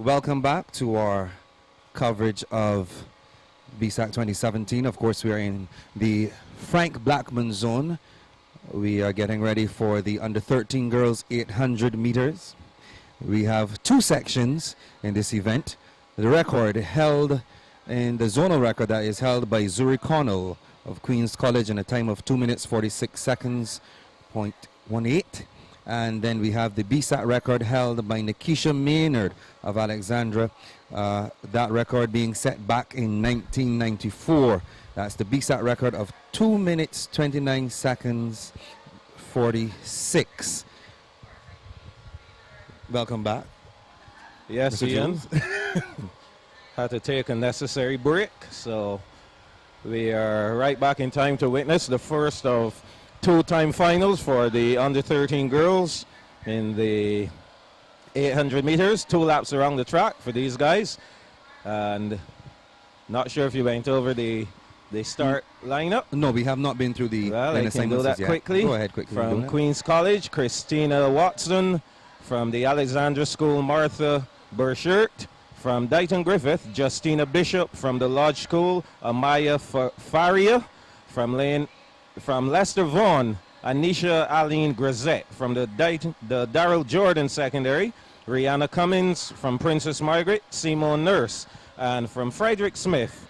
welcome back to our coverage of Bssac 2017. Of course, we are in the Frank Blackman zone. We are getting ready for the under 13 girls 800 meters. We have two sections in this event. The record held in the zonal record that is held by Zuri Connell of Queen's College in a time of 2 minutes 46 seconds, .18. And then we have the Bssac record held by Nikisha Maynard of Alexandra. That record being set back in 1994. That's the Bssac record of 2 minutes 29 seconds 46. Welcome back. Yes, Mr. Ian. Jules. Had to take a necessary break, so we are right back in time to witness the first of two-time finals for the under 13 girls in the 800 meters, 2 laps around the track for these guys. And not sure if you went over the start lineup. No, we have not been through the Well, line I can do assignments that yet. quickly. Go ahead quickly. From Queen's College, Christina Watson. From the Alexandra School, Martha Burshert. From Dighton Griffith, Justina Bishop. From the Lodge School, Amaya Faria. From Leicester Vaughan, Anisha Aline Grisette. From the Darrell Jordan Secondary, Rihanna Cummins. From Princess Margaret, Simone Nurse. And from Frederick Smith,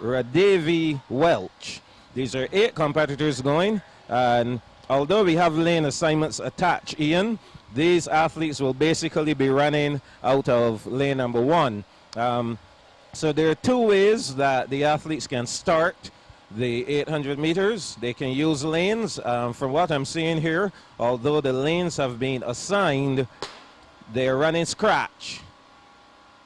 Radavi Welch. These are 8 competitors going, and although we have lane assignments attached, Ian, these athletes will basically be running out of lane number 1. So there are 2 ways that the athletes can start the 800 meters. They can use lanes. From what I'm seeing here, although the lanes have been assigned, they're running scratch.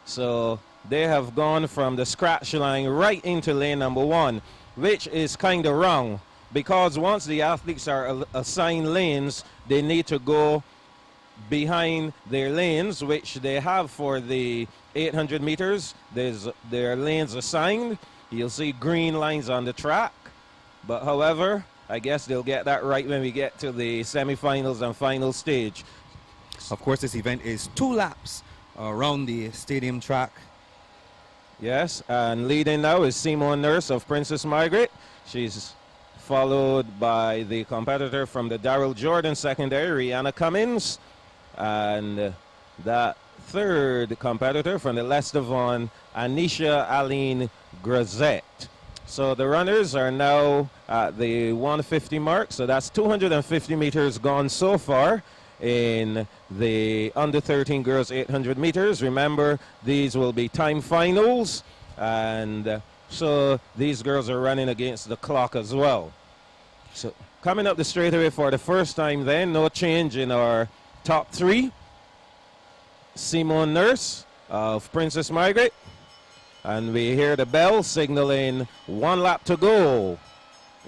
So they have gone from the scratch line right into lane number 1, which is kind of wrong, because once the athletes are assigned lanes, they need to go behind their lanes, which they have for the 800 meters. Their lanes assigned. You'll see green lines on the track. But however, I guess they'll get that right when we get to the semifinals and final stage. Of course, this event is 2 laps around the stadium track. Yes, and leading now is Simone Nurse of Princess Margaret. She's followed by the competitor from the Darrell Jordan Secondary, Rihanna Cummins. And that third competitor from the Leicester Vaughan, Anisha Aline Grisette. So the runners are now at the 150 mark. So that's 250 meters gone so far in the under 13 girls 800 meters. Remember, these will be time finals, and so these girls are running against the clock as well. So coming up the straightaway for the first time then, no change in our top 3. Simone Nurse of Princess Margaret, and we hear the bell signaling 1 lap to go.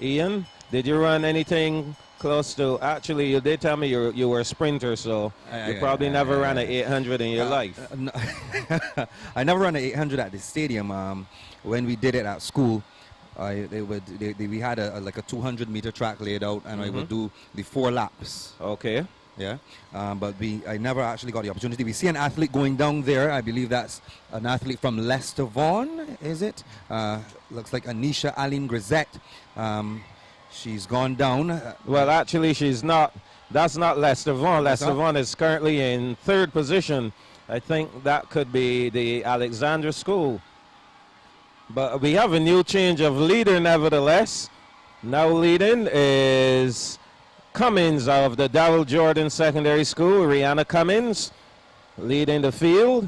Ian, did you run anything close to? Actually, you did tell me you were a sprinter, so you probably never ran an 800 in your life. No, I never ran an 800 at the stadium. When we did it at school, we had like a 200 meter track laid out, and I would do the 4 laps. Okay. Yeah, but I never actually got the opportunity. We see an athlete going down there. I believe that's an athlete from Leicester Vaughan, is it? Looks like Anisha Aline Grisette. She's gone down. Well, actually, she's not. That's not Leicester Vaughan. Leicester Vaughan is currently in 3rd position. I think that could be the Alexandra School. But we have a new change of leader nevertheless. Now leading is Cummins of the Darrell Jordan Secondary School, Rihanna Cummins, leading the field.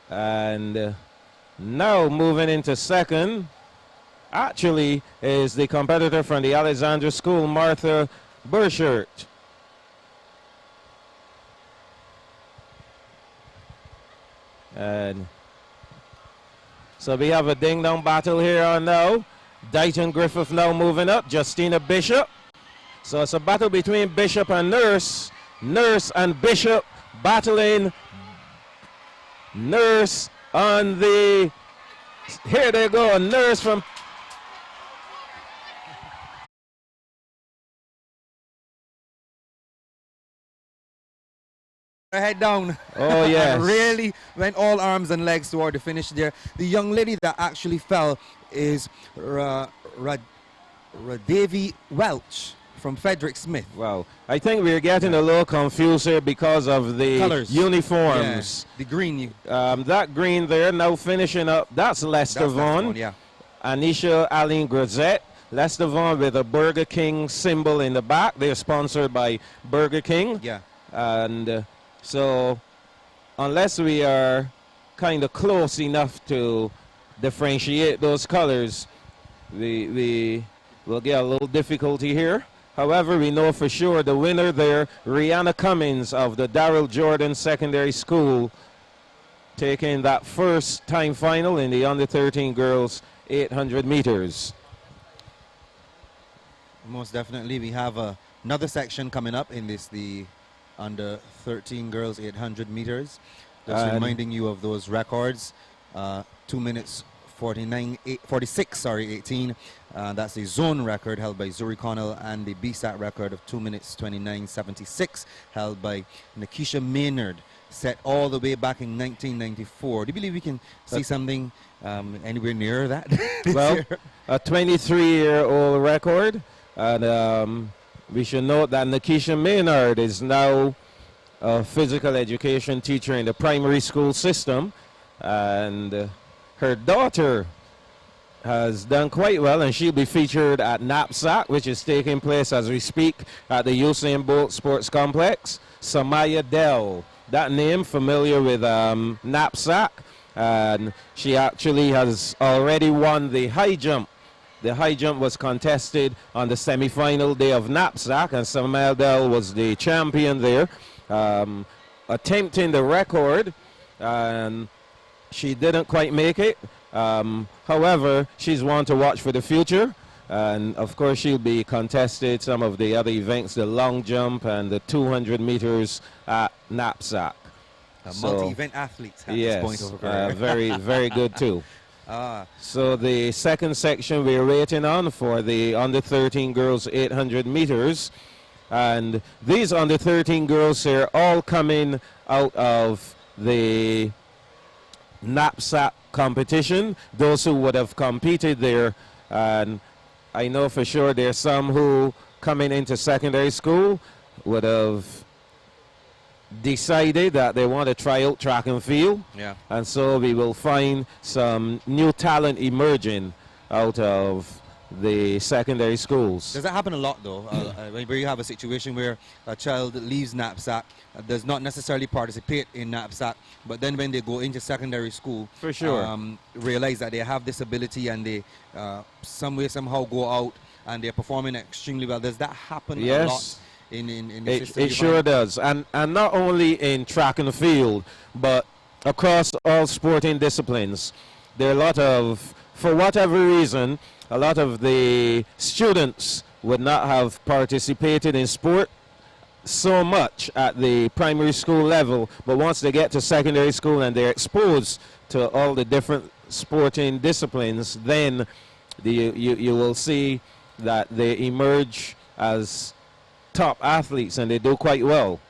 And now moving into 2nd, actually, is the competitor from the Alexandra School, Martha Burshert. And so we have a ding-dong battle here on now. Dighton Griffith now moving up, Justina Bishop. So it's a battle between Bishop and Nurse. Nurse and Bishop battling. Nurse on the, here they go, Nurse from her head down. Oh, yes. And really went all arms and legs toward the finish there. The young lady that actually fell is Radavi Welch from Frederick Smith. Wow. I think we're getting a little confused here because of the Colors. uniforms. Yeah, the green. That green there now finishing up. That's Lester Vaughan. Yeah. Anisha Aline Grazette. Lester Vaughan with a Burger King symbol in the back. They're sponsored by Burger King. Yeah. And so unless we are kind of close enough to differentiate those colors, we will get a little difficulty here. However, we know for sure the winner there, Rihanna Cummins of the Darrell Jordan Secondary School, taking that first time final in the under 13 girls 800 meters. Most definitely. We have another section coming up in this, the under 13 girls 800 meters. Just reminding you of those records. 2 minutes 18. That's a zone record held by Zuri Connell, and the Bssac record of 2 minutes 29.76 held by Nikisha Maynard, set all the way back in 1994. Do you believe we can see something anywhere near that? Well, a 23-year-old record. And we should note that Nikisha Maynard is now a physical education teacher in the primary school system. And her daughter has done quite well, and she'll be featured at Knapsack, which is taking place as we speak at the Usain Bolt Sports Complex. Samaya Dell, that name familiar with Knapsack, and she actually has already won the high jump. The high jump was contested on the semi-final day of Knapsack, and Samaya Dell was the champion there, attempting the record, and she didn't quite make it. However, she's one to watch for the future, and of course she'll be contested some of the other events, the long jump and the 200 meters at Knapsack. Multi-event athletes at this point of her career. Very, very good too. So the second section we're waiting on for the under 13 girls 800 meters, and these under 13 girls are all coming out of the Knapsack competition, those who would have competed there. And I know for sure there's some who coming into secondary school would have decided that they want to try out track and field. Yeah. And so we will find some new talent emerging out of the secondary schools. Does that happen a lot though? Where you have a situation where a child leaves Knapsack, does not necessarily participate in Knapsack, but then when they go into secondary school, for sure, realize that they have this ability and they somehow go out and they're performing extremely well. Does that happen a lot in the system? It sure does, and not only in track and field, but across all sporting disciplines. There are a lot of, for whatever reason, a lot of the students would not have participated in sport so much at the primary school level, but once they get to secondary school and they're exposed to all the different sporting disciplines, then you will see that they emerge as top athletes, and they do quite well.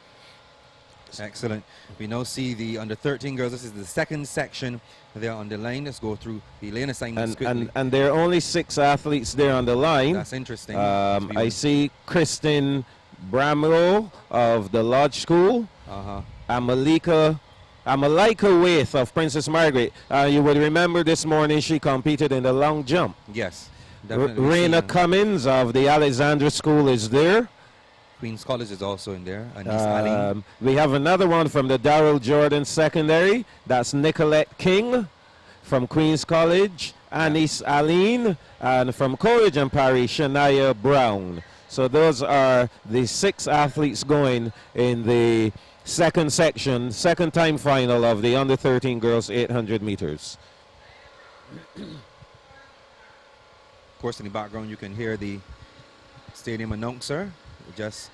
Excellent. We now see the under 13 girls. This is the second section. They're on the line. Let's go through the lane assignments quickly. And there are only 6 athletes there on the line. That's interesting. I see Kristen Bramlow of the Lodge School. Amalika Waith of Princess Margaret. You would remember this morning she competed in the long jump. Yes, definitely. Raina Cummins of the Alexandra School is there. Queen's College is also in there. And we have another one from the Darrell Jordan Secondary. That's Nicolette King from Queen's College. Anis Aline. And from Coleridge and Parry, Shania Brown. So those are the 6 athletes going in the second section, second time final of the under 13 girls 800 meters. Of course, in the background you can hear the stadium announcer. Just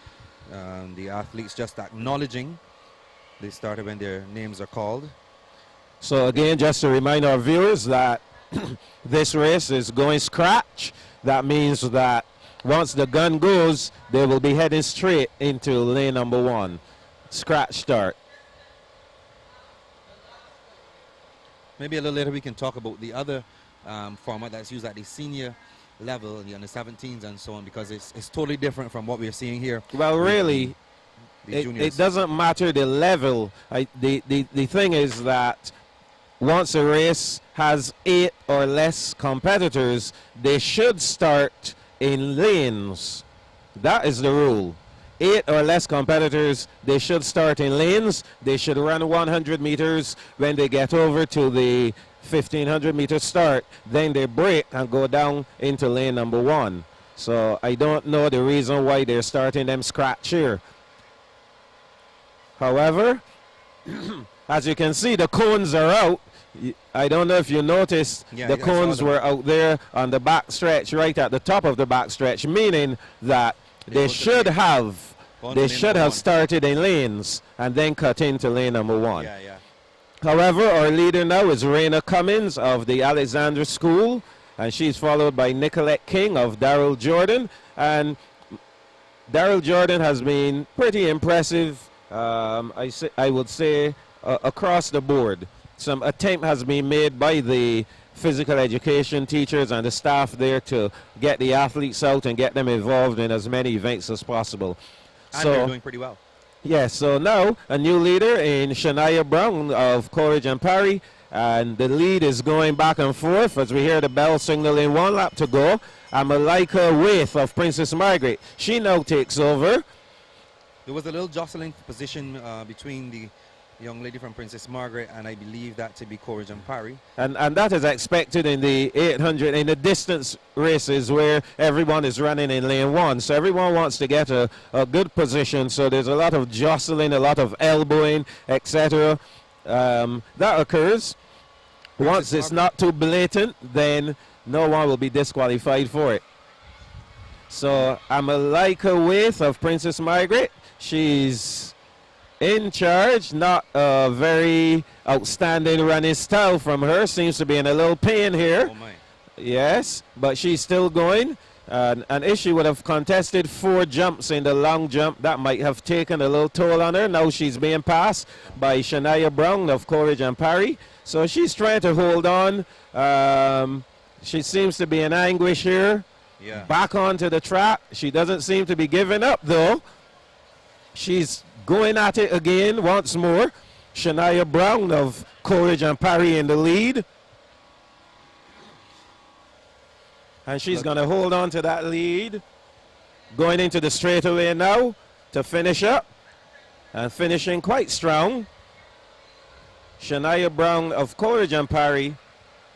the athletes just acknowledging they started when their names are called. So again, just to remind our viewers that this race is going scratch. That means that once the gun goes, they will be heading straight into lane number 1. Scratch start. Maybe a little later we can talk about the other format that's used at the senior level, the under 17s and so on, because it's totally different from what we're seeing here. Well, really, it doesn't matter the level. The thing is that once a race has 8 or less competitors, they should start in lanes. That is the rule. 8 or less competitors, they should start in lanes. They should run 100 meters. When they get over to the 1500 meter start, then they break and go down into lane number 1. So I don't know the reason why they're starting them scratch here. However, as you can see, the cones are out. I don't know if you noticed, the cones were out there on the back stretch, right at the top of the back stretch, meaning that they should have started in lanes and then cut into lane number 1. However, our leader now is Raina Cummins of the Alexandra School, and she's followed by Nicolette King of Darrell Jordan. And Darrell Jordan has been pretty impressive, I would say, across the board. Some attempt has been made by the physical education teachers and the staff there to get the athletes out and get them involved in as many events as possible. And they're doing pretty well. Yes, so now a new leader in Shania Brown of Coleridge and Parry, and the lead is going back and forth as we hear the bell signaling 1 lap to go. And Malika Waith of Princess Margaret, she now takes over. There was a little jostling position between the young lady from Princess Margaret and I believe that to be Coleridge and Parry. And that is expected in the 800, in the distance races where everyone is running in lane 1. So everyone wants to get a good position. So there's a lot of jostling, a lot of elbowing, etc. That occurs. Once it's not too blatant, then no one will be disqualified for it. So Amalika Waith of Princess Margaret, she's in charge. Not a very outstanding running style from her. Seems to be in a little pain here. Oh my. Yes, but she's still going. And if she would have contested 4 jumps in the long jump, that might have taken a little toll on her. Now she's being passed by Shania Brown of Coleridge and Parry. So she's trying to hold on. She seems to be in anguish here. Yeah. Back onto the track. She doesn't seem to be giving up, though. She's going at it again once more. Shania Brown of Coleridge and Parry in the lead. And she's going to hold on to that lead. Going into the straightaway now to finish up. And finishing quite strong. Shania Brown of Coleridge and Parry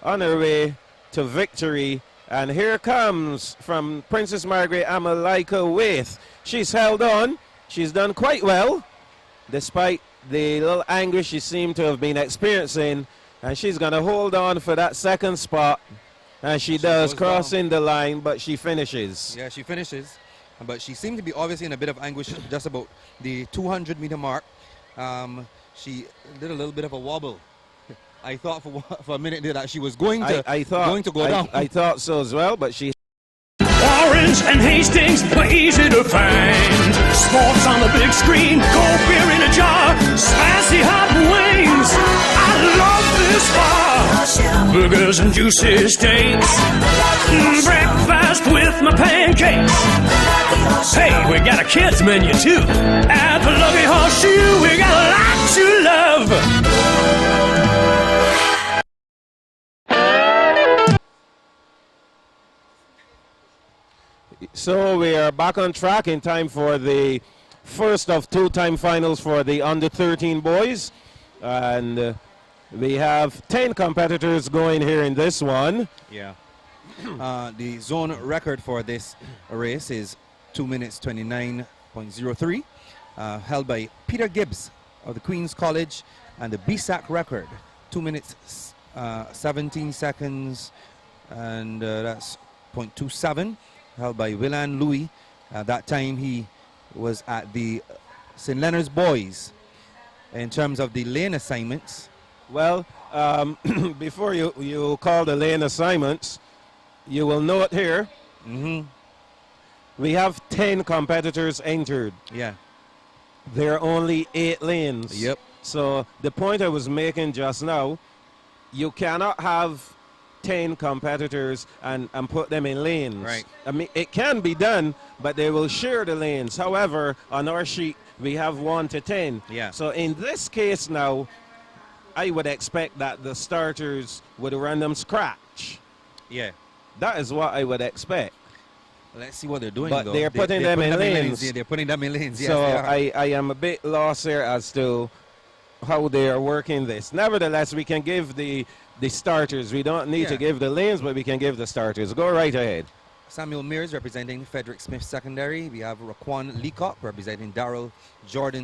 on her way to victory. And here comes from Princess Margaret, Amalika Waith. She's held on. She's done quite well, despite the little anguish she seemed to have been experiencing. And she's going to hold on for that second spot. And she does, crossing the line, but she finishes. Yeah, she finishes. But she seemed to be obviously in a bit of anguish just about the 200-meter mark. She did a little bit of a wobble. I thought for a minute there that she was going to go down. I thought so as well, but she... Orange and Hastings were easy to find. Sports on the big screen, cold beer in a jar, spicy hot wings. I love this bar. Burgers and juicy steaks, breakfast with my pancakes. Hey, we got a kids menu too. At the Lucky Horseshoe, we got a lot to love. So we are back on track in time for the first of 2-time finals for the under-13 boys. And we have 10 competitors going here in this one. Yeah. The zone record for this race is 2 minutes 29.03, held by Peter Gibbs of the Queen's College, and the Bssac record 2 minutes 17 seconds, and that's 0.27, held by Willan Louis. That time he was at the St. Leonard's Boys. In terms of the lane assignments, well, before you call the lane assignments, you will note here, we have 10 competitors entered. Yeah. There are only 8 lanes. Yep. So the point I was making just now you cannot have 10 competitors and put them in lanes. Right. I mean, it can be done, but they will share the lanes. However, on our sheet, we have 1 to 10. Yeah. So in this case now, I would expect that the starters would run them scratch. Yeah. That is what I would expect. Let's see what they're doing. But though. they're putting them in lanes. Yeah, they're putting them in lanes. Yes, So they are. I am a bit lost here as to how they are working this. Nevertheless, we can give the starters. We don't need to give the lanes, but we can give the starters. Go right ahead. Samuel Mears representing Frederick Smith Secondary. We have Raquan Leacock representing Darrell Jordan